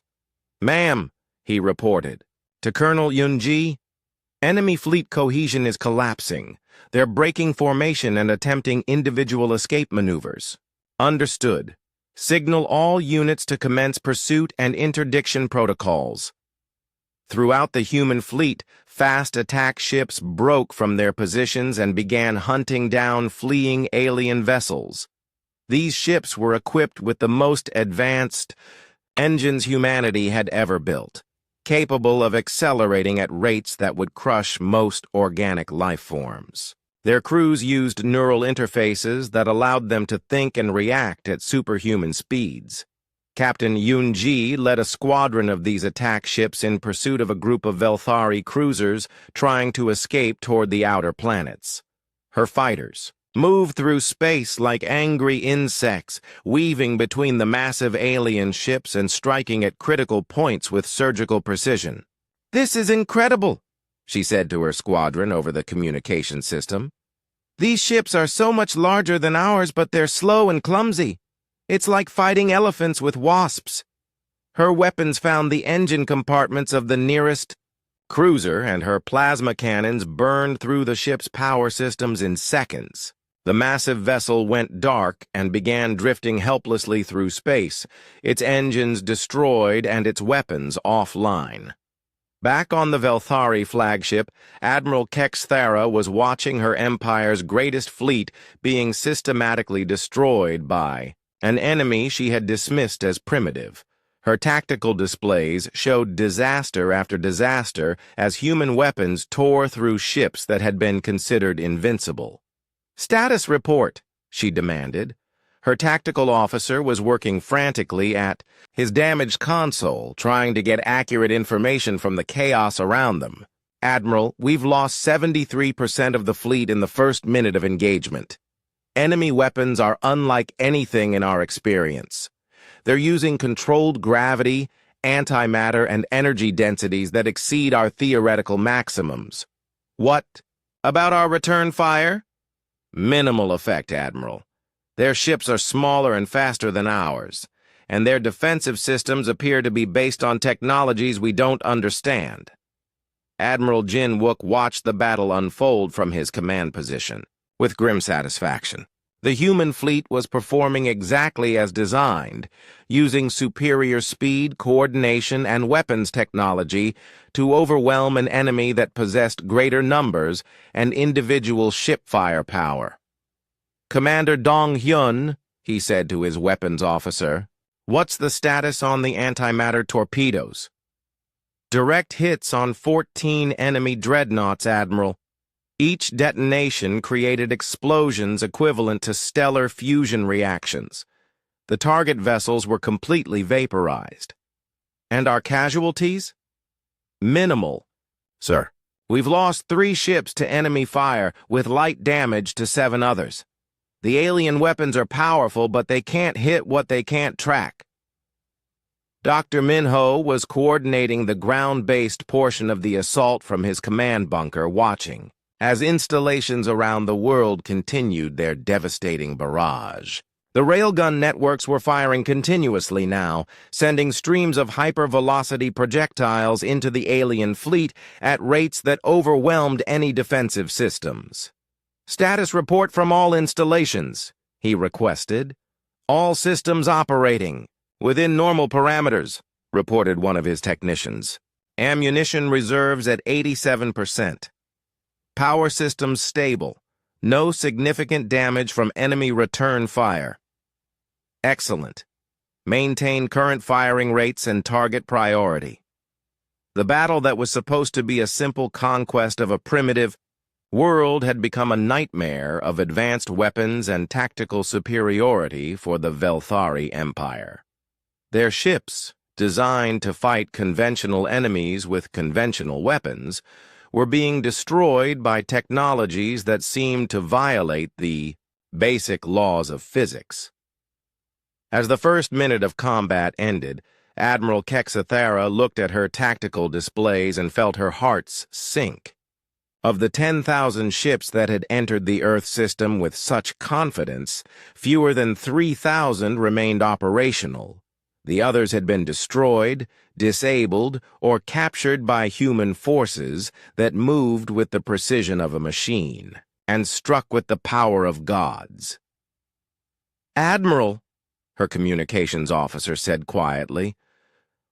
A: "Ma'am," he reported to Colonel Yoon-ji, "enemy fleet cohesion is collapsing. They're breaking formation and attempting individual escape maneuvers." "Understood. Signal all units to commence pursuit and interdiction protocols." Throughout the human fleet, fast attack ships broke from their positions and began hunting down fleeing alien vessels. These ships were equipped with the most advanced engines humanity had ever built, capable of accelerating at rates that would crush most organic life forms. Their crews used neural interfaces that allowed them to think and react at superhuman speeds. Captain Yoon-ji led a squadron of these attack ships in pursuit of a group of Velthari cruisers trying to escape toward the outer planets. Her fighters moved through space like angry insects, weaving between the massive alien ships and striking at critical points with surgical precision. "This is incredible," she said to her squadron over the communication system. "These ships are so much larger than ours, but they're slow and clumsy. It's like fighting elephants with wasps." Her weapons found the engine compartments of the nearest cruiser, and her plasma cannons burned through the ship's power systems in seconds. The massive vessel went dark and began drifting helplessly through space, its engines destroyed and its weapons offline. Back on the Velthari flagship, Admiral Kex-Thara was watching her empire's greatest fleet being systematically destroyed by an enemy she had dismissed as primitive. Her tactical displays showed disaster after disaster as human weapons tore through ships that had been considered invincible. "Status report," she demanded. Her tactical officer was working frantically at his damaged console, trying to get accurate information from the chaos around them. "Admiral, we've lost 73% of the fleet in the first minute of engagement. Enemy weapons are unlike anything in our experience. They're using controlled gravity, antimatter and energy densities that exceed our theoretical maximums. What about our return fire? Minimal effect, Admiral. Their ships are smaller and faster than ours, and their defensive systems appear to be based on technologies we don't understand. Admiral Jin Wook watched the battle unfold from his command position, with grim satisfaction. The human fleet was performing exactly as designed, using superior speed, coordination, and weapons technology to overwhelm an enemy that possessed greater numbers and individual ship firepower. "Commander Dong Hyun," he said to his weapons officer, "what's the status on the antimatter torpedoes?" "Direct hits on 14 enemy dreadnoughts, Admiral. Each detonation created explosions equivalent to stellar fusion reactions. The target vessels were completely vaporized." "And our casualties?" "Minimal, sir. We've lost 3 ships to enemy fire, with light damage to 7 others. The alien weapons are powerful, but they can't hit what they can't track." Dr. Minho was coordinating the ground-based portion of the assault from his command bunker, watching as installations around the world continued their devastating barrage. The railgun networks were firing continuously now, sending streams of hypervelocity projectiles into the alien fleet at rates that overwhelmed any defensive systems. "Status report from all installations," he requested. "All systems operating within normal parameters," reported one of his technicians. "Ammunition reserves at 87%. Power systems stable. No significant damage from enemy return fire." "Excellent. Maintain current firing rates and target priority." The battle that was supposed to be a simple conquest of a primitive world had become a nightmare of advanced weapons and tactical superiority for the Velthari Empire. Their ships, designed to fight conventional enemies with conventional weapons, were being destroyed by technologies that seemed to violate the basic laws of physics. As the first minute of combat ended, Admiral Kexathera looked at her tactical displays and felt her heart sink. Of the 10,000 ships that had entered the Earth system with such confidence, fewer than 3,000 remained operational. The others had been destroyed, disabled, or captured by human forces that moved with the precision of a machine and struck with the power of gods. "Admiral," her communications officer said quietly,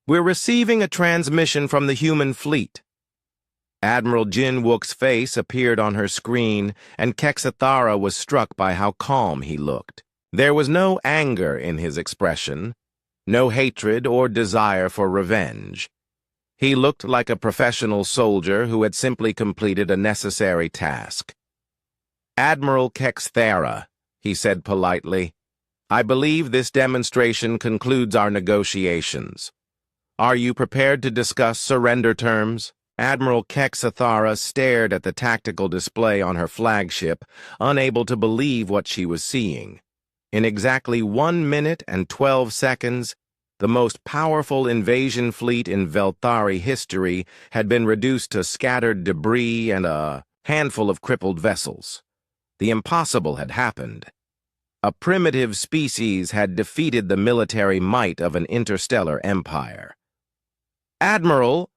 A: "we're receiving a transmission from the human fleet." Admiral Jin Wook's face appeared on her screen, and Kexathara was struck by how calm he looked. There was no anger in his expression, no hatred or desire for revenge. He looked like a professional soldier who had simply completed a necessary task. "Admiral Kexathara," he said politely, "I believe this demonstration concludes our negotiations. Are you prepared to discuss surrender terms?" Admiral Kexathara stared at the tactical display on her flagship, unable to believe what she was seeing. In exactly 1 minute and 12 seconds, the most powerful invasion fleet in Velthari history had been reduced to scattered debris and a handful of crippled vessels. The impossible had happened. A primitive species had defeated the military might of an interstellar empire. "Admiral,"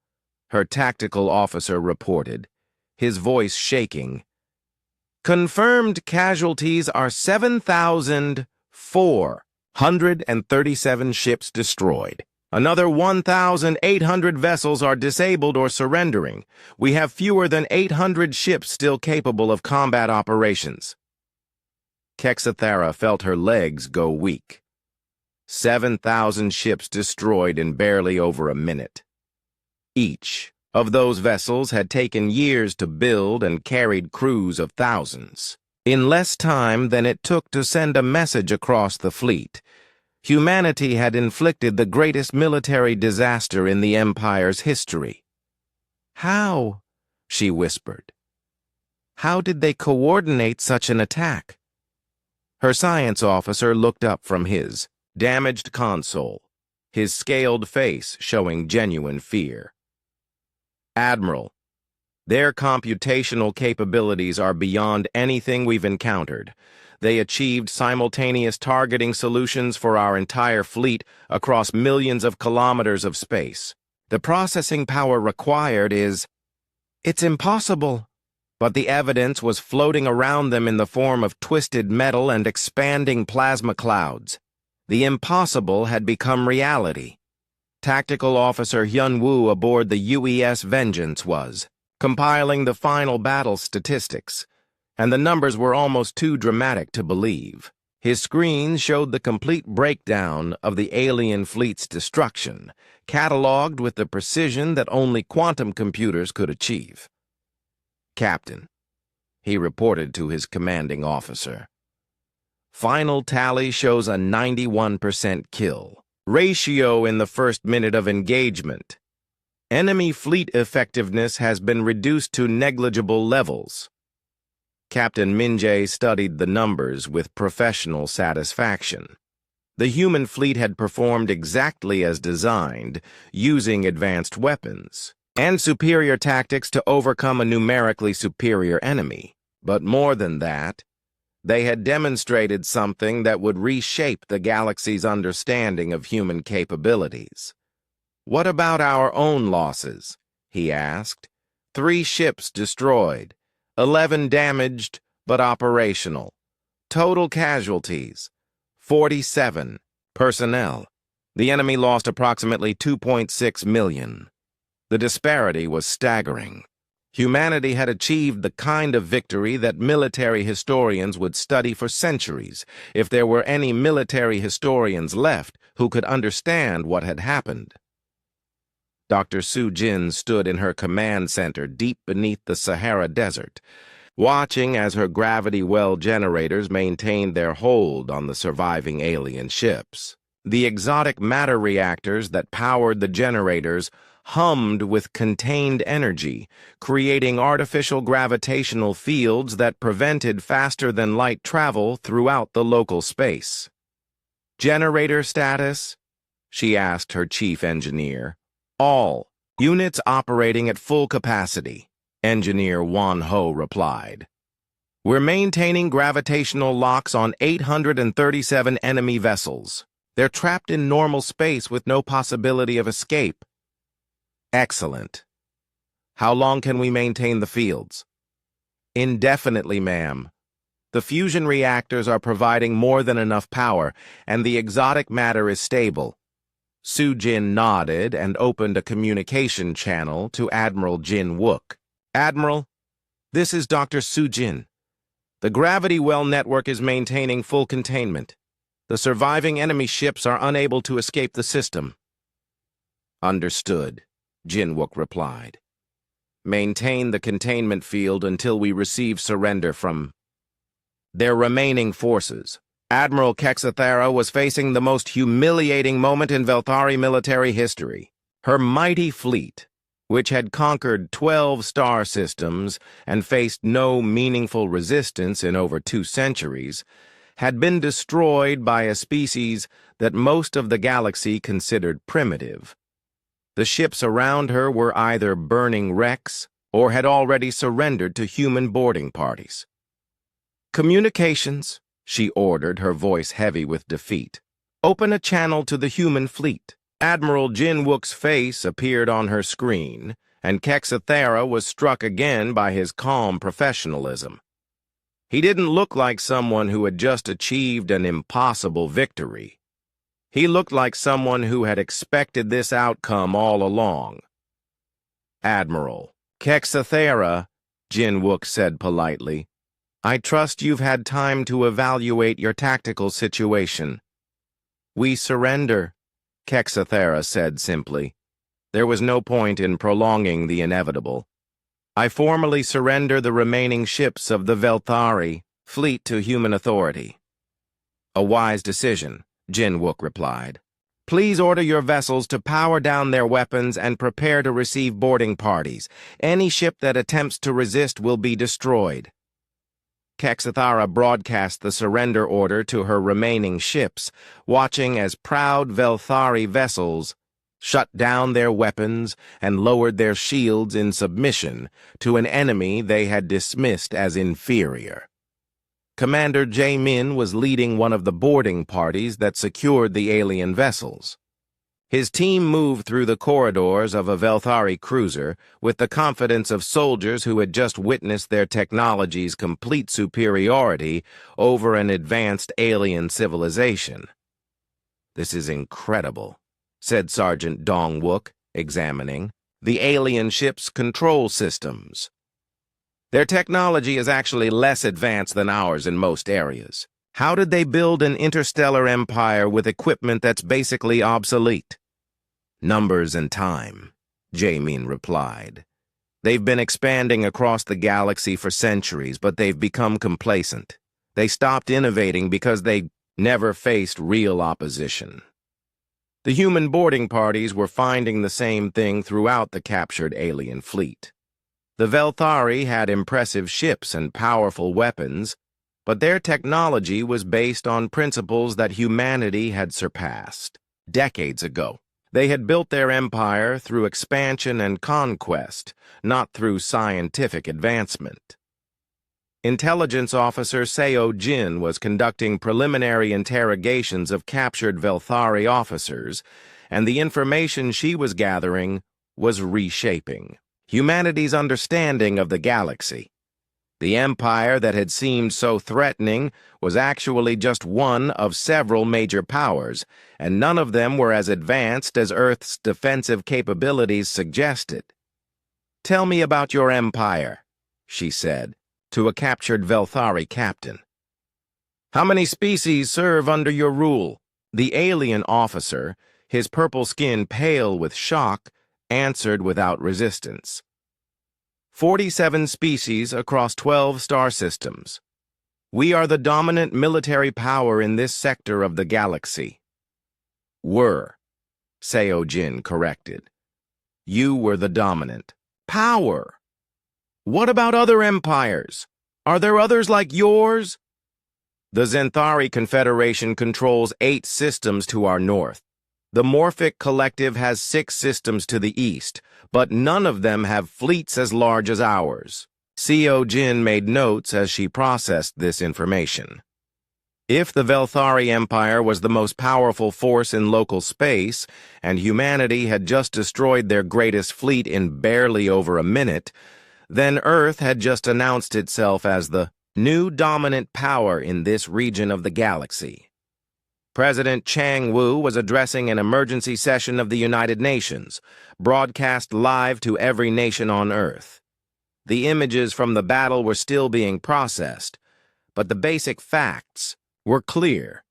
A: her tactical officer reported, his voice shaking, "confirmed casualties are 7,437 ships destroyed. Another 1,800 vessels are disabled or surrendering. We have fewer than 800 ships still capable of combat operations." Kexathara felt her legs go weak. 7,000 ships destroyed in barely over a minute. Each of those vessels had taken years to build and carried crews of thousands. In less time than it took to send a message across the fleet, humanity had inflicted the greatest military disaster in the Empire's history. "How?" she whispered. "How did they coordinate such an attack?" Her science officer looked up from his damaged console. his scaled face showing genuine fear. "Admiral, their computational capabilities are beyond anything we've encountered. They achieved simultaneous targeting solutions for our entire fleet across millions of kilometers of space. The processing power required is... It's impossible." But the evidence was floating around them in the form of twisted metal and expanding plasma clouds. The impossible had become reality. Tactical Officer Hyun Woo aboard the UES Vengeance was compiling the final battle statistics, and the numbers were almost too dramatic to believe. His screen showed the complete breakdown of the alien fleet's destruction, cataloged with the precision that only quantum computers could achieve. "Captain," he reported to his commanding officer, "final tally shows a 91% kill ratio in the first minute of engagement. Enemy fleet effectiveness has been reduced to negligible levels." Captain Min-jae studied the numbers with professional satisfaction. The human fleet had performed exactly as designed, using advanced weapons and superior tactics to overcome a numerically superior enemy. But more than that, they had demonstrated something that would reshape the galaxy's understanding of human capabilities. "What about our own losses?" he asked. 3 ships destroyed, 11 damaged but operational. Total casualties, 47. Personnel. The enemy lost approximately 2.6 million. The disparity was staggering. Humanity had achieved the kind of victory that military historians would study for centuries, if there were any military historians left who could understand what had happened. Dr. Soo-jin stood in her command center deep beneath the Sahara Desert, watching as her gravity well generators maintained their hold on the surviving alien ships. The exotic matter reactors that powered the generators hummed with contained energy, creating artificial gravitational fields that prevented faster-than-light travel throughout the local space. "Generator status?" she asked her chief engineer. "All units operating at full capacity," Engineer Won-ho replied. "We're maintaining gravitational locks on 837 enemy vessels. They're trapped in normal space with no possibility of escape." "Excellent. How long can we maintain the fields?" "Indefinitely, ma'am. The fusion reactors are providing more than enough power, and the exotic matter is stable." Soo-jin nodded and opened a communication channel to Admiral Jin Wook. "Admiral, this is Dr. Soo-jin. The gravity well network is maintaining full containment. The surviving enemy ships are unable to escape the system." "Understood," Jin Wook replied. "Maintain the containment field until we receive surrender from their remaining forces." Admiral Kexathera was facing the most humiliating moment in Velthari military history. Her mighty fleet, which had conquered 12 star systems and faced no meaningful resistance in over 2 centuries, had been destroyed by a species that most of the galaxy considered primitive. The ships around her were either burning wrecks or had already surrendered to human boarding parties. "Communications," she ordered, her voice heavy with defeat. "Open a channel to the human fleet." Admiral Jin Wook's face appeared on her screen, and Kexathera was struck again by his calm professionalism. He didn't look like someone who had just achieved an impossible victory. He looked like someone who had expected this outcome all along. "Admiral Kexathera," Jin Wook said politely, "I trust you've had time to evaluate your tactical situation." "We surrender," Kexathera said simply. There was no point in prolonging the inevitable. "I formally surrender the remaining ships of the Velthari fleet to human authority." "A wise decision," Jin Wook replied. "Please order your vessels to power down their weapons and prepare to receive boarding parties. Any ship that attempts to resist will be destroyed." Kexithara broadcast the surrender order to her remaining ships, watching as proud Velthari vessels shut down their weapons and lowered their shields in submission to an enemy they had dismissed as inferior. Commander Jae-min was leading one of the boarding parties that secured the alien vessels. His team moved through the corridors of a Velthari cruiser with the confidence of soldiers who had just witnessed their technology's complete superiority over an advanced alien civilization. "This is incredible," said Sergeant Dong-wook, examining the alien ship's control systems. "Their technology is actually less advanced than ours in most areas. How did they build an interstellar empire with equipment that's basically obsolete?" "Numbers and time," Jae-min replied. "They've been expanding across the galaxy for centuries, but they've become complacent. They stopped innovating because they never faced real opposition." The human boarding parties were finding the same thing throughout the captured alien fleet. The Velthari had impressive ships and powerful weapons, but their technology was based on principles that humanity had surpassed decades ago. They had built their empire through expansion and conquest, not through scientific advancement. Intelligence Officer Seo Jin was conducting preliminary interrogations of captured Velthari officers, and the information she was gathering was reshaping humanity's understanding of the galaxy. The empire that had seemed so threatening was actually just one of several major powers, and none of them were as advanced as Earth's defensive capabilities suggested. "Tell me about your empire," she said, to a captured Velthari captain. "How many species serve under your rule?" The alien officer, his purple skin pale with shock, answered without resistance. 47 species across 12 star systems. We are the dominant military power in this sector of the galaxy." "Were," Seo Jin corrected. "You were the dominant power. What about other empires? Are there others like yours?" "The Zenthari Confederation controls 8 systems to our north. The Morphic Collective has 6 systems to the east, but none of them have fleets as large as ours." Seo Jin made notes as she processed this information. If the Velthari Empire was the most powerful force in local space, and humanity had just destroyed their greatest fleet in barely over a minute, then Earth had just announced itself as the new dominant power in this region of the galaxy. President Chang Wu was addressing an emergency session of the United Nations, broadcast live to every nation on Earth. The images from the battle were still being processed, but the basic facts were clear.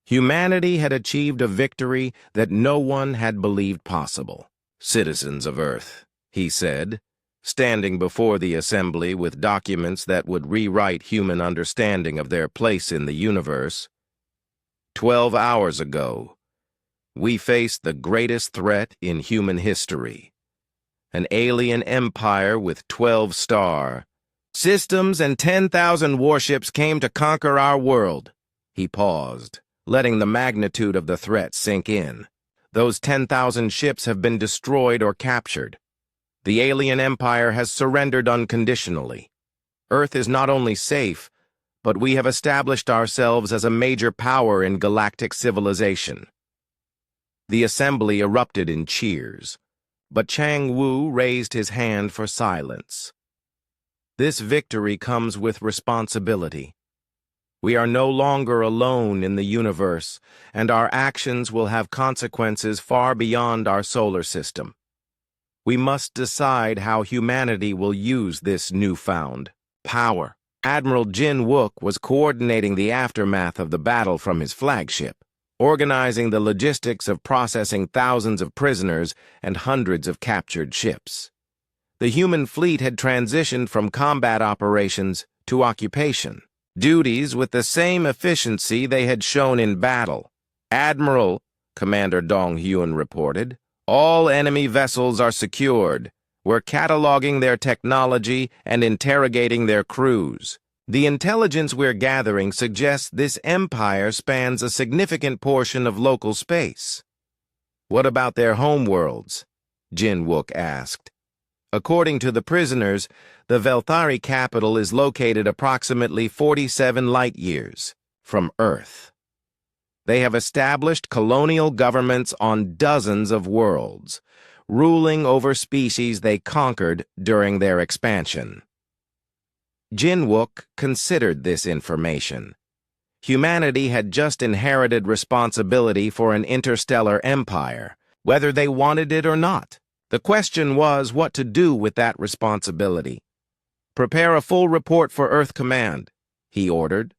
A: Humanity had achieved a victory that no one had believed possible. "Citizens of Earth," he said, standing before the assembly with documents that would rewrite human understanding of their place in the universe. 12 hours ago, we faced the greatest threat in human history. An alien empire with 12-star systems and 10,000 warships came to conquer our world." He paused, letting the magnitude of the threat sink in. "Those 10,000 ships have been destroyed or captured. The alien empire has surrendered unconditionally. Earth is not only safe, but we have established ourselves as a major power in galactic civilization." The assembly erupted in cheers, but Chang Wu raised his hand for silence. "This victory comes with responsibility. We are no longer alone in the universe, and our actions will have consequences far beyond our solar system. We must decide how humanity will use this newfound power." Admiral Jin Wook was coordinating the aftermath of the battle from his flagship, organizing the logistics of processing thousands of prisoners and hundreds of captured ships. The human fleet had transitioned from combat operations to occupation duties with the same efficiency they had shown in battle. "Admiral," Commander Dong Hyun reported, "all enemy vessels are secured. We're cataloging their technology and interrogating their crews. The intelligence we're gathering suggests this empire spans a significant portion of local space. What about their homeworlds? Jin-wook asked. According to the prisoners, the Velthari capital is located approximately 47 light-years from Earth. They have established colonial governments on dozens of worlds, ruling over species they conquered during their expansion. Jin-wook considered this information. Humanity had just inherited responsibility for an interstellar empire, whether they wanted it or not. The question was what to do with that responsibility. "Prepare a full report for Earth Command," he ordered.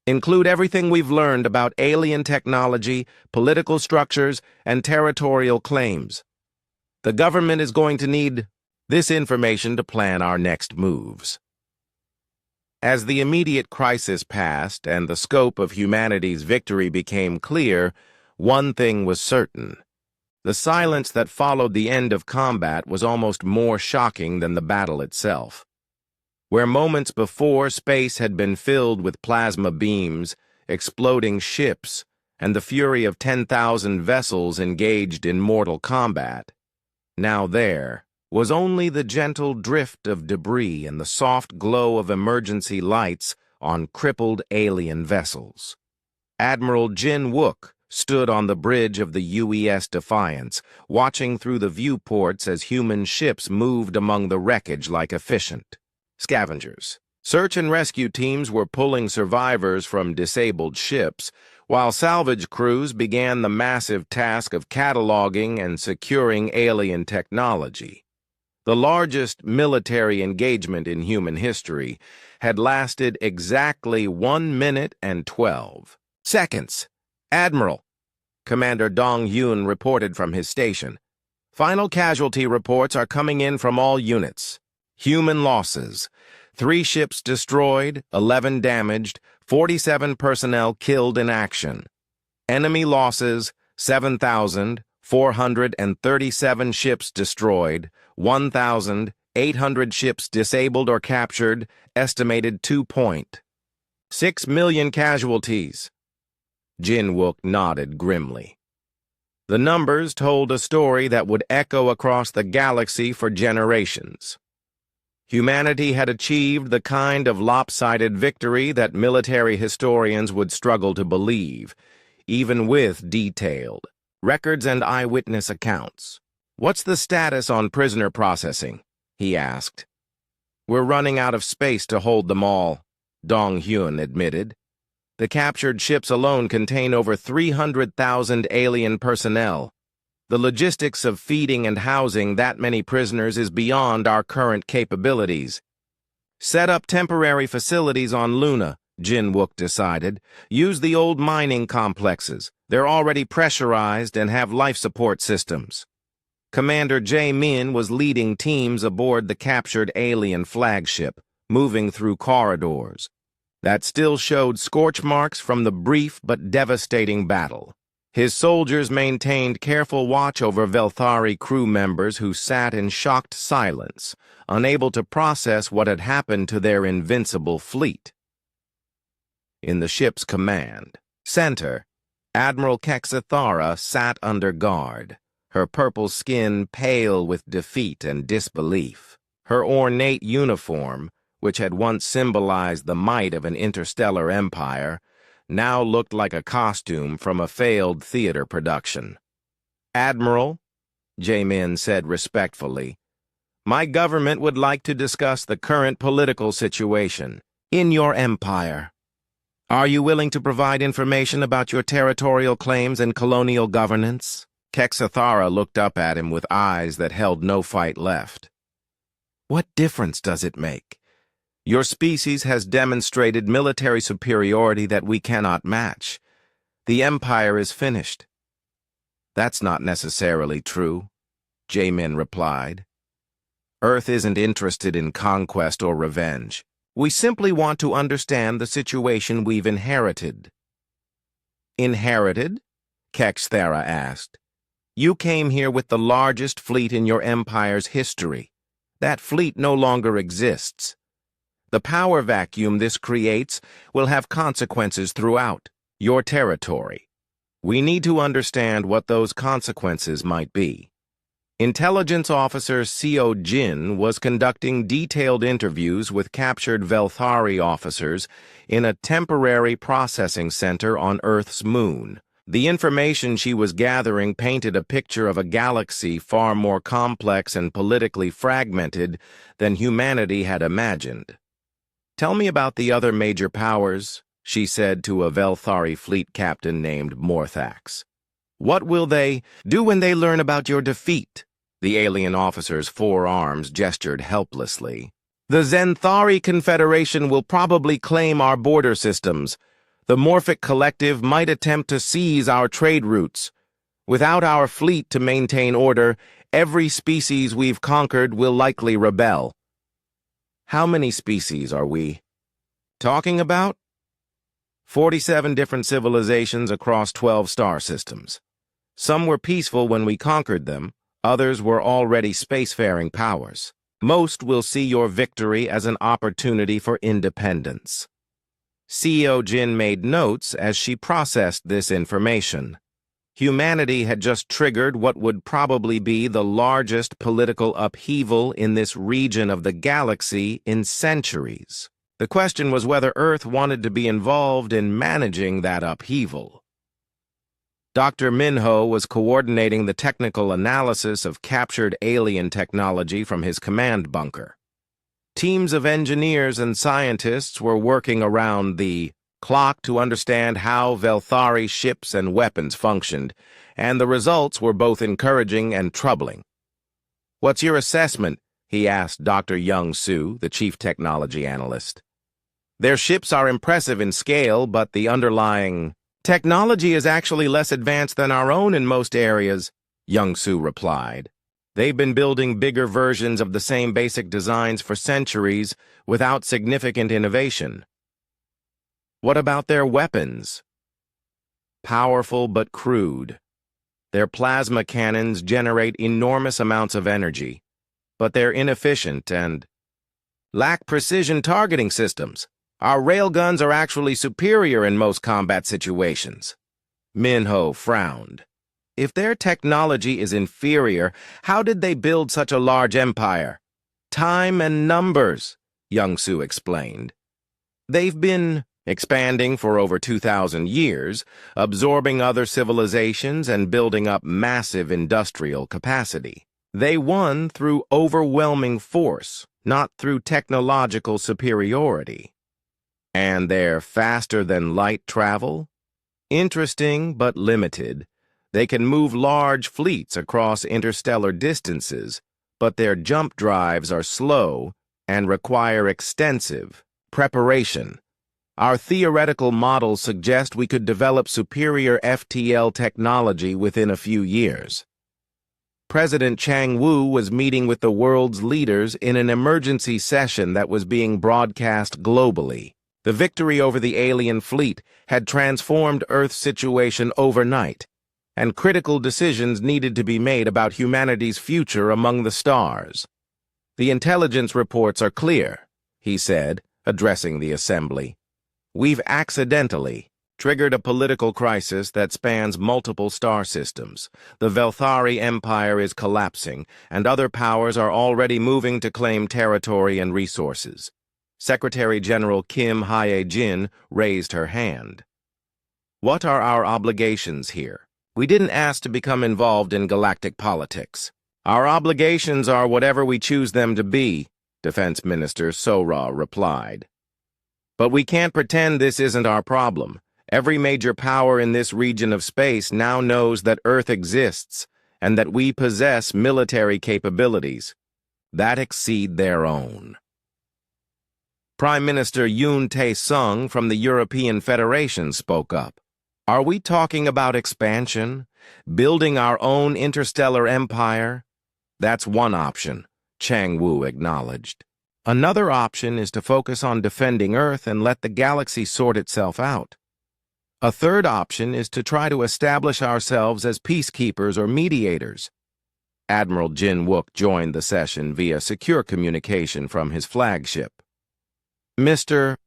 A: "Include everything we've learned about alien technology, political structures, and territorial claims. The government is going to need this information to plan our next moves." As the immediate crisis passed and the scope of humanity's victory became clear, one thing was certain. The silence that followed the end of combat was almost more shocking than the battle itself. Where moments before space had been filled with plasma beams, exploding ships, and the fury of 10,000 vessels engaged in mortal combat, now there was only the gentle drift of debris and the soft glow of emergency lights on crippled alien vessels. Admiral Jin-wook stood on the bridge of the UES Defiance, watching through the viewports as human ships moved among the wreckage like efficient scavengers. Search and rescue teams were pulling survivors from disabled ships, while salvage crews began the massive task of cataloging and securing alien technology. The largest military engagement in human history had lasted exactly 1 minute and 12 seconds. "Admiral," Commander Dong-hyun reported from his station. "Final casualty reports are coming in from all units. Human losses: 3 ships destroyed, 11 damaged, 47 personnel killed in action. Enemy losses: 7,437 ships destroyed, 1,800 ships disabled or captured, estimated 2.6 million casualties." Jin-wook nodded grimly. The numbers told a story that would echo across the galaxy for generations. Humanity had achieved the kind of lopsided victory that military historians would struggle to believe, even with detailed records and eyewitness accounts. "What's the status on prisoner processing?" he asked. "We're running out of space to hold them all," Dong-hyun admitted. "The captured ships alone contain over 300,000 alien personnel. The logistics of feeding and housing that many prisoners is beyond our current capabilities." "Set up temporary facilities on Luna," Jin-wook decided. "Use the old mining complexes. They're already pressurized and have life support systems." Commander Jae-min was leading teams aboard the captured alien flagship, moving through corridors that still showed scorch marks from the brief but devastating battle. His soldiers maintained careful watch over Velthari crew members who sat in shocked silence, unable to process what had happened to their invincible fleet. In the ship's command center, Admiral Kexathara sat under guard, her purple skin pale with defeat and disbelief. Her ornate uniform, which had once symbolized the might of an interstellar empire, now looked like a costume from a failed theater production. "Admiral," Jae-min said respectfully, "my government would like to discuss the current political situation in your empire. Are you willing to provide information about your territorial claims and colonial governance?" Kexathara looked up at him with eyes that held no fight left. "What difference does it make? Your species has demonstrated military superiority that we cannot match. The empire is finished." "That's not necessarily true," Jae-min replied. "Earth isn't interested in conquest or revenge. We simply want to understand the situation we've inherited." "Inherited?" Kexathara asked. "You came here with the largest fleet in your empire's history. That fleet no longer exists. The power vacuum this creates will have consequences throughout your territory. We need to understand what those consequences might be. Intelligence Officer Seo Jin was conducting detailed interviews with captured Velthari officers in a temporary processing center on Earth's moon. The information she was gathering painted a picture of a galaxy far more complex and politically fragmented than humanity had imagined. "Tell me about the other major powers," she said to a Velthari fleet captain named Morthax. "What will they do when they learn about your defeat?" The alien officer's forearms gestured helplessly. "The Zenthari Confederation will probably claim our border systems. The Morphic Collective might attempt to seize our trade routes. Without our fleet to maintain order, every species we've conquered will likely rebel." "How many species are we talking about?" 47 different civilizations across 12 star systems. Some were peaceful when we conquered them. Others were already spacefaring powers. Most will see your victory as an opportunity for independence. Seo Jin made notes as she processed this information. Humanity had just triggered what would probably be the largest political upheaval in this region of the galaxy in centuries. The question was whether Earth wanted to be involved in managing that upheaval. Dr. Minho was coordinating the technical analysis of captured alien technology from his command bunker. Teams of engineers and scientists were working around the clock to understand how Velthari ships and weapons functioned, and the results were both encouraging and troubling. "What's your assessment?" he asked Dr. Young Soo, the chief technology analyst. "Their ships are impressive in scale, but the underlying technology is actually less advanced than our own in most areas," Young Soo replied. "They've been building bigger versions of the same basic designs for centuries without significant innovation." "What about their weapons?" "Powerful but crude. Their plasma cannons generate enormous amounts of energy, but they're inefficient and lack precision targeting systems. Our railguns are actually superior in most combat situations." Minho frowned. "If their technology is inferior, how did they build such a large empire?" "Time and numbers," Young Soo explained. "They've been expanding for over 2,000 years, absorbing other civilizations and building up massive industrial capacity. They won through overwhelming force, not through technological superiority. And their faster-than-light travel? Interesting but limited. They can move large fleets across interstellar distances, but their jump drives are slow and require extensive preparation. Our theoretical models suggest we could develop superior FTL technology within a few years." President Chang Wu was meeting with the world's leaders in an emergency session that was being broadcast globally. The victory over the alien fleet had transformed Earth's situation overnight, and critical decisions needed to be made about humanity's future among the stars. "The intelligence reports are clear," he said, addressing the assembly. "We've accidentally triggered a political crisis that spans multiple star systems. The Velthari Empire is collapsing, and other powers are already moving to claim territory and resources." Secretary General Kim Hye-jin raised her hand. "What are our obligations here? We didn't ask to become involved in galactic politics." "Our obligations are whatever we choose them to be," Defense Minister Sora replied. "But we can't pretend this isn't our problem. Every major power in this region of space now knows that Earth exists and that we possess military capabilities that exceed their own." Prime Minister Yoon Tae-sung from the European Federation spoke up. "Are we talking about expansion? Building our own interstellar empire?" "That's one option," Chang Wu acknowledged. "Another option is to focus on defending Earth and let the galaxy sort itself out. A third option is to try to establish ourselves as peacekeepers or mediators." Admiral Jin Wook joined the session via secure communication from his flagship. Mr.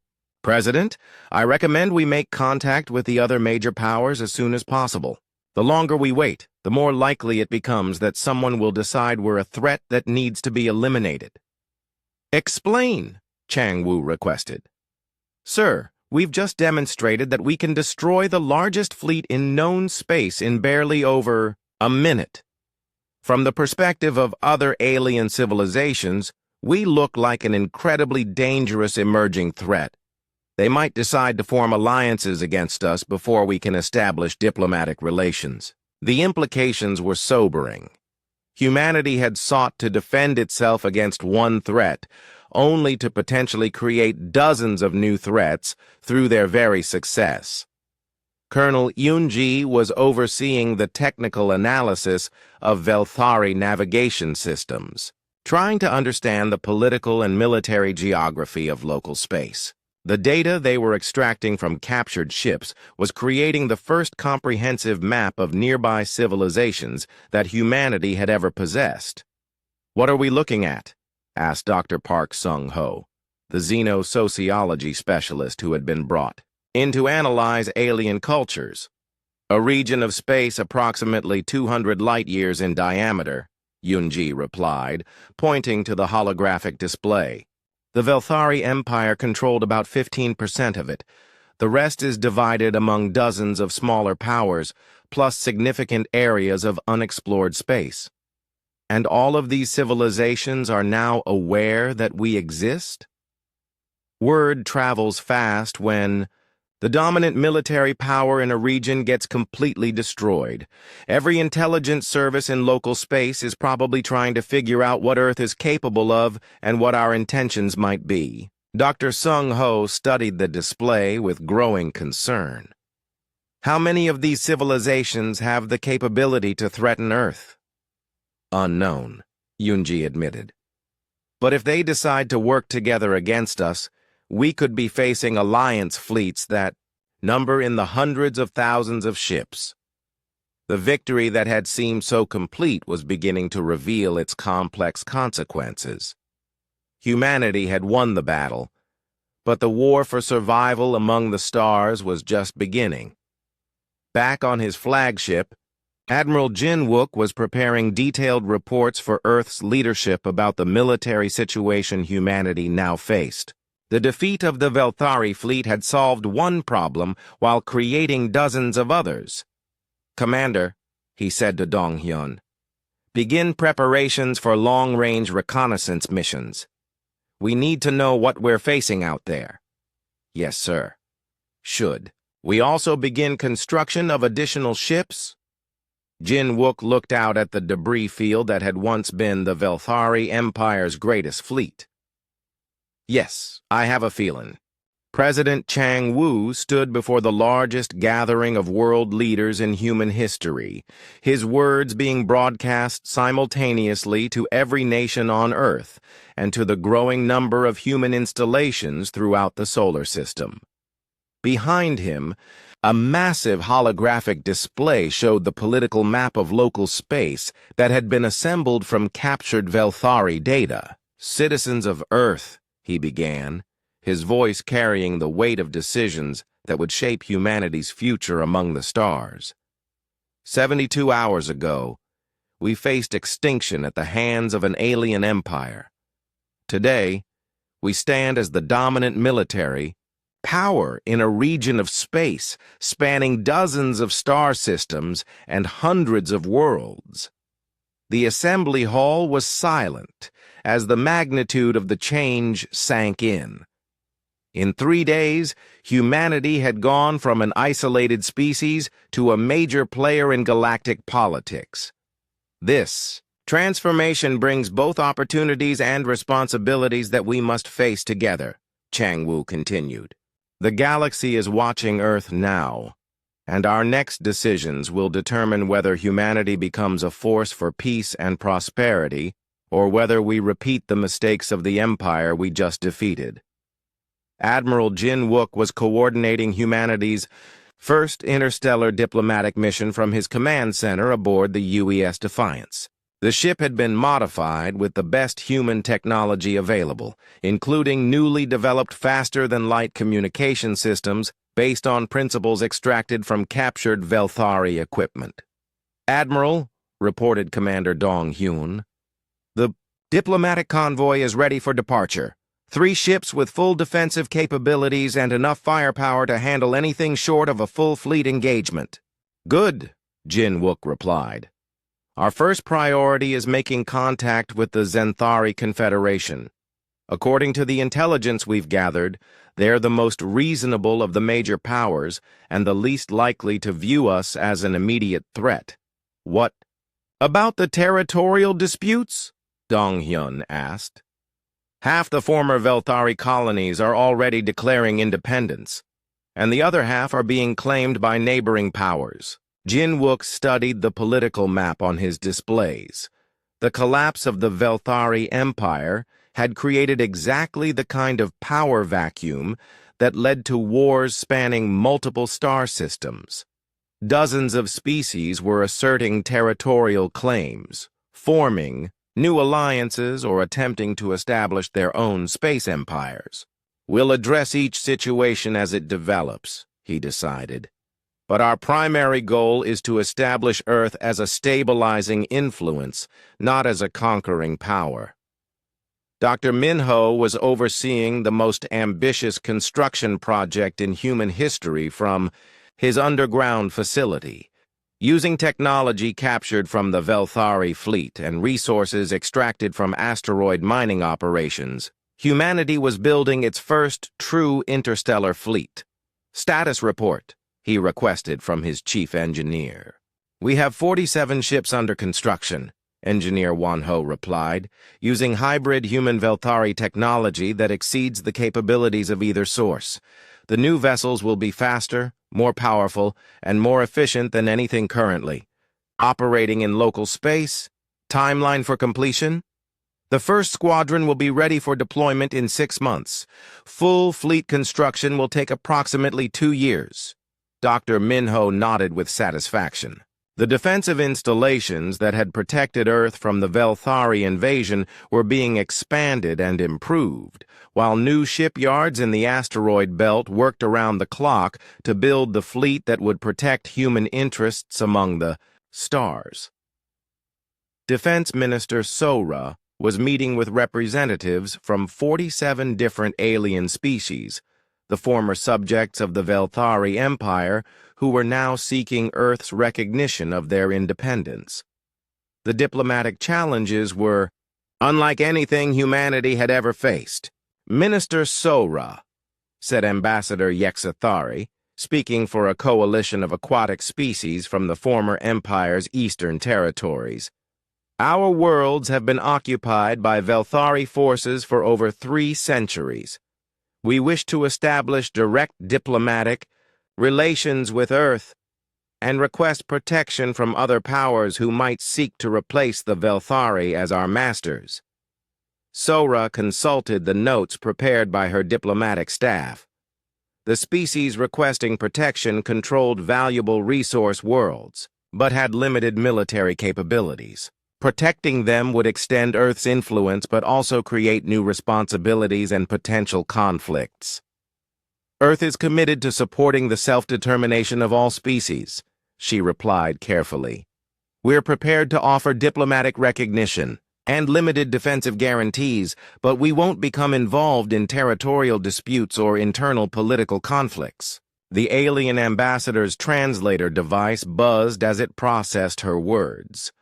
A: President, I recommend we make contact with the other major powers as soon as possible. The longer we wait, the more likely it becomes that someone will decide we're a threat that needs to be eliminated. Explain, Chang Wu requested. Sir, we've just demonstrated that we can destroy the largest fleet in known space in barely over a minute. From the perspective of other alien civilizations, we look like an incredibly dangerous emerging threat. They might decide to form alliances against us before we can establish diplomatic relations. The implications were sobering. Humanity had sought to defend itself against one threat, only to potentially create dozens of new threats through their very success. Colonel Yunji was overseeing the technical analysis of Velthari navigation systems, trying to understand the political and military geography of local space. The data they were extracting from captured ships was creating the first comprehensive map of nearby civilizations that humanity had ever possessed. "What are we looking at?" asked Dr. Park Sung-ho, the xenosociology specialist who had been brought in to analyze alien cultures. "A region of space approximately 200 light-years in diameter," Yunji replied, pointing to the holographic display. "The Velthari Empire controlled about 15% of it. The rest is divided among dozens of smaller powers, plus significant areas of unexplored space. And all of these civilizations are now aware that we exist? Word travels fast when the dominant military power in a region gets completely destroyed. Every intelligence service in local space is probably trying to figure out what Earth is capable of and what our intentions might be." Dr. Sung-ho studied the display with growing concern. "How many of these civilizations have the capability to threaten Earth?" "Unknown," Yunji admitted. "But if they decide to work together against us, we could be facing alliance fleets that number in the hundreds of thousands of ships." The victory that had seemed so complete was beginning to reveal its complex consequences. Humanity had won the battle, but the war for survival among the stars was just beginning. Back on his flagship, Admiral Jin Wook was preparing detailed reports for Earth's leadership about the military situation humanity now faced. The defeat of the Velthari fleet had solved one problem while creating dozens of others. "Commander," he said to Dong Hyun, "begin preparations for long-range reconnaissance missions. We need to know what we're facing out there." "Yes, sir." "Should we also begin construction of additional ships?" Jin Wook looked out at the debris field that had once been the Velthari Empire's greatest fleet. "Yes, I have a feeling." President Chang Wu stood before the largest gathering of world leaders in human history, his words being broadcast simultaneously to every nation on Earth and to the growing number of human installations throughout the solar system. Behind him, a massive holographic display showed the political map of local space that had been assembled from captured Velthari data. "Citizens of Earth," he began, his voice carrying the weight of decisions that would shape humanity's future among the stars. 72 hours ago, we faced extinction at the hands of an alien empire. Today, we stand as the dominant military power in a region of space spanning dozens of star systems and hundreds of worlds." The assembly hall was silent as the magnitude of the change sank in. In 3 days, humanity had gone from an isolated species to a major player in galactic politics. This transformation brings both opportunities and responsibilities that we must face together, Chang Wu continued. "The galaxy is watching Earth now, and our next decisions will determine whether humanity becomes a force for peace and prosperity, or whether we repeat the mistakes of the empire we just defeated." Admiral Jin Wook was coordinating humanity's first interstellar diplomatic mission from his command center aboard the UES Defiance. The ship had been modified with the best human technology available, including newly developed faster-than-light communication systems based on principles extracted from captured Velthari equipment. "Admiral," reported Commander Dong Hyun, "the diplomatic convoy is ready for departure. 3 ships with full defensive capabilities and enough firepower to handle anything short of a full fleet engagement." "Good," Jin Wook replied. "Our first priority is making contact with the Zenthari Confederation. According to the intelligence we've gathered, they're the most reasonable of the major powers and the least likely to view us as an immediate threat." "What about the territorial disputes?" Dong Hyun asked. "Half the former Velthari colonies are already declaring independence, and the other half are being claimed by neighboring powers." Jin Wook studied the political map on his displays. The collapse of the Velthari Empire had created exactly the kind of power vacuum that led to wars spanning multiple star systems. Dozens of species were asserting territorial claims, forming new alliances, or attempting to establish their own space empires. "We'll address each situation as it develops," he decided. "But our primary goal is to establish Earth as a stabilizing influence, not as a conquering power." Dr. Minho was overseeing the most ambitious construction project in human history from his underground facility. Using technology captured from the Velthari fleet and resources extracted from asteroid mining operations, humanity was building its first true interstellar fleet. "Status report," he requested from his chief engineer. "We have 47 ships under construction," Engineer Wanho replied, "using hybrid human Velthari technology that exceeds the capabilities of either source. The new vessels will be faster, more powerful, and more efficient than anything currently. Operating in local space. Timeline for completion? The first squadron will be ready for deployment in 6 months. Full fleet construction will take approximately 2 years." Dr. Minho nodded with satisfaction. The defensive installations that had protected Earth from the Velthari invasion were being expanded and improved, while new shipyards in the asteroid belt worked around the clock to build the fleet that would protect human interests among the stars. Defense Minister Sora was meeting with representatives from 47 different alien species, the former subjects of the Velthari Empire, who were now seeking Earth's recognition of their independence. The diplomatic challenges were unlike anything humanity had ever faced. "Minister Sora," said Ambassador Yexathari, speaking for a coalition of aquatic species from the former Empire's eastern territories, "our worlds have been occupied by Velthari forces for over 3 centuries. We wish to establish direct diplomatic relations with Earth and request protection from other powers who might seek to replace the Velthari as our masters." Sora consulted the notes prepared by her diplomatic staff. The species requesting protection controlled valuable resource worlds, but had limited military capabilities. Protecting them would extend Earth's influence but also create new responsibilities and potential conflicts. "Earth is committed to supporting the self-determination of all species," she replied carefully. "We're prepared to offer diplomatic recognition and limited defensive guarantees, but we won't become involved in territorial disputes or internal political conflicts." The alien ambassador's translator device buzzed as it processed her words.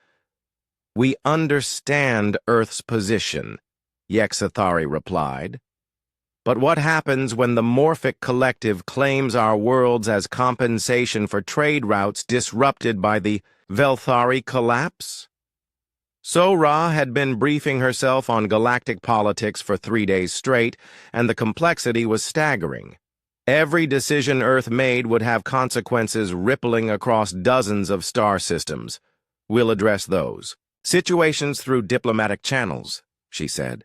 A: "We understand Earth's position," Yexathari replied. "But what happens when the Morphic Collective claims our worlds as compensation for trade routes disrupted by the Velthari collapse?" Sora had been briefing herself on galactic politics for 3 days straight, and the complexity was staggering. Every decision Earth made would have consequences rippling across dozens of star systems. "We'll address those situations through diplomatic channels," she said.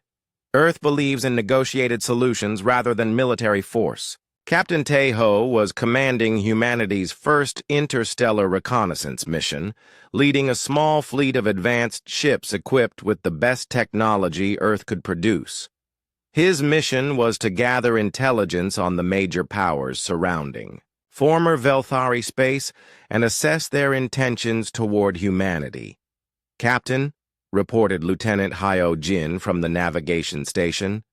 A: "Earth believes in negotiated solutions rather than military force. Captain Tejo was commanding humanity's first interstellar reconnaissance mission, leading a small fleet of advanced ships equipped with the best technology Earth could produce. His mission was to gather intelligence on the major powers surrounding former Velthari space and assess their intentions toward humanity. "Captain," reported Lieutenant Hyo Jin from the navigation station,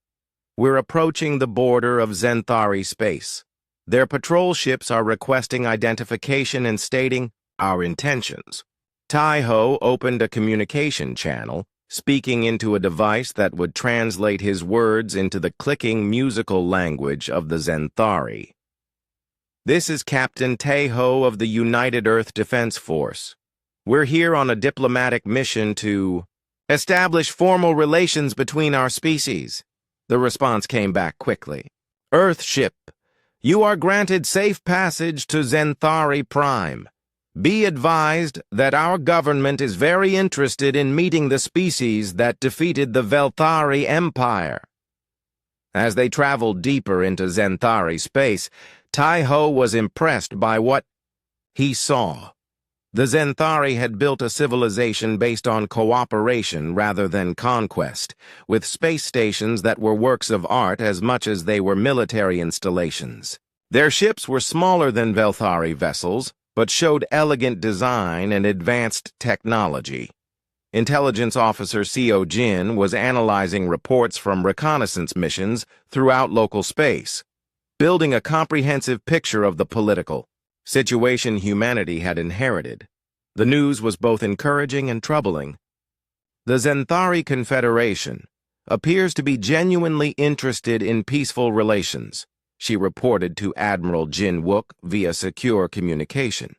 A: "we're approaching the border of Zenthari space. Their patrol ships are requesting identification and stating our intentions." Taiho opened a communication channel, speaking into a device that would translate his words into the clicking musical language of the Zenthari. "This is Captain Tejo of the United Earth Defense Force. We're here on a diplomatic mission to establish formal relations between our species." The response came back quickly. "Earth ship, you are granted safe passage to Zenthari Prime. Be advised that our government is very interested in meeting the species that defeated the Velthari Empire." As they traveled deeper into Zenthari space, Taiho was impressed by what he saw. The Zenthari had built a civilization based on cooperation rather than conquest, with space stations that were works of art as much as they were military installations. Their ships were smaller than Velthari vessels, but showed elegant design and advanced technology. Intelligence Officer Seo Jin was analyzing reports from reconnaissance missions throughout local space, building a comprehensive picture of the political situation humanity had inherited. The news was both encouraging and troubling. "The Zenthari Confederation appears to be genuinely interested in peaceful relations," she reported to Admiral Jin Wook via secure communication.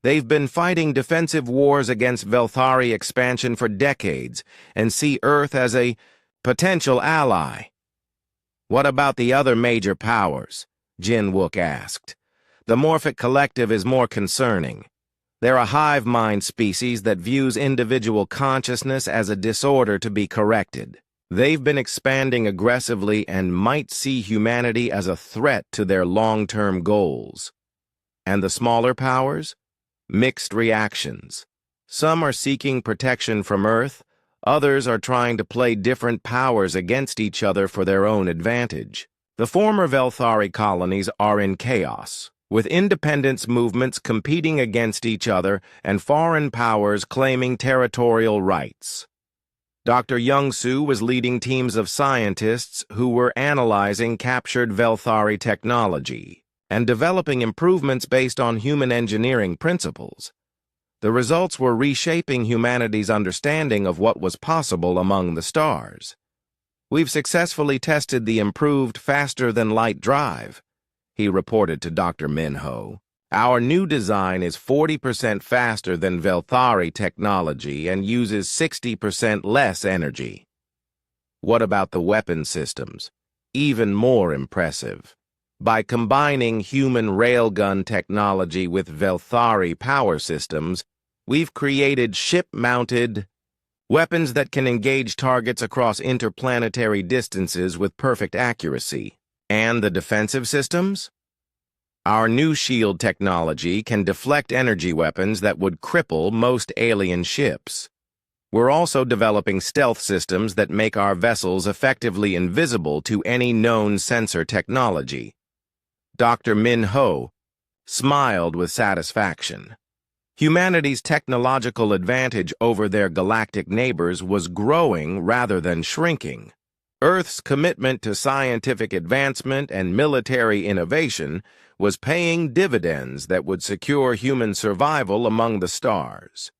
A: "They've been fighting defensive wars against Velthari expansion for decades and see Earth as a potential ally." "What about the other major powers?" Jin Wook asked. "The Morphic Collective is more concerning. They're a hive mind species that views individual consciousness as a disorder to be corrected. They've been expanding aggressively and might see humanity as a threat to their long-term goals." "And the smaller powers?" "Mixed reactions. Some are seeking protection from Earth, others are trying to play different powers against each other for their own advantage. The former Velthari colonies are in chaos, with independence movements competing against each other and foreign powers claiming territorial rights." Dr. Young-Soo was leading teams of scientists who were analyzing captured Velthari technology and developing improvements based on human engineering principles. The results were reshaping humanity's understanding of what was possible among the stars. "We've successfully tested the improved faster-than-light drive," he reported to Dr. Minho. "Our new design is 40% faster than Velthari technology and uses 60% less energy." "What about the weapon systems?" "Even more impressive. By combining human railgun technology with Velthari power systems, we've created ship-mounted weapons that can engage targets across interplanetary distances with perfect accuracy." "And the defensive systems?" "Our new shield technology can deflect energy weapons that would cripple most alien ships. We're also developing stealth systems that make our vessels effectively invisible to any known sensor technology." Dr. Min Ho smiled with satisfaction. Humanity's technological advantage over their galactic neighbors was growing rather than shrinking. Earth's commitment to scientific advancement and military innovation was paying dividends that would secure human survival among the stars.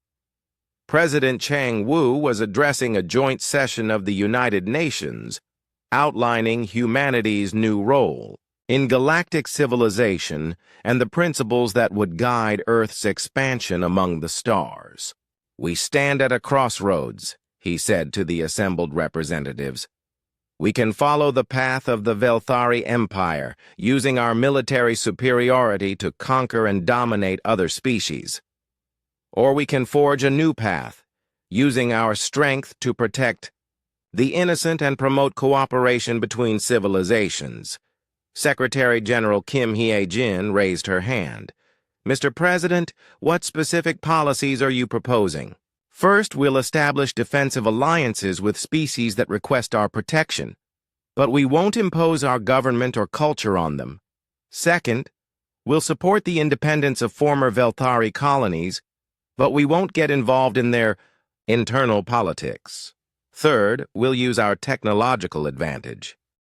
A: President Chang Wu was addressing a joint session of the United Nations, outlining humanity's new role in galactic civilization and the principles that would guide Earth's expansion among the stars. "We stand at a crossroads," he said to the assembled representatives. "We can follow the path of the Velthari Empire, using our military superiority to conquer and dominate other species. Or we can forge a new path, using our strength to protect the innocent and promote cooperation between civilizations. Secretary General Kim Hye-jin raised her hand. Mr. President, what specific policies are you proposing? First, we'll establish defensive alliances with species that request our protection, but we won't impose our government or culture on them. Second, we'll support the independence of former Veltari colonies, but we won't get involved in their internal politics. Third, we'll use our technological advantage.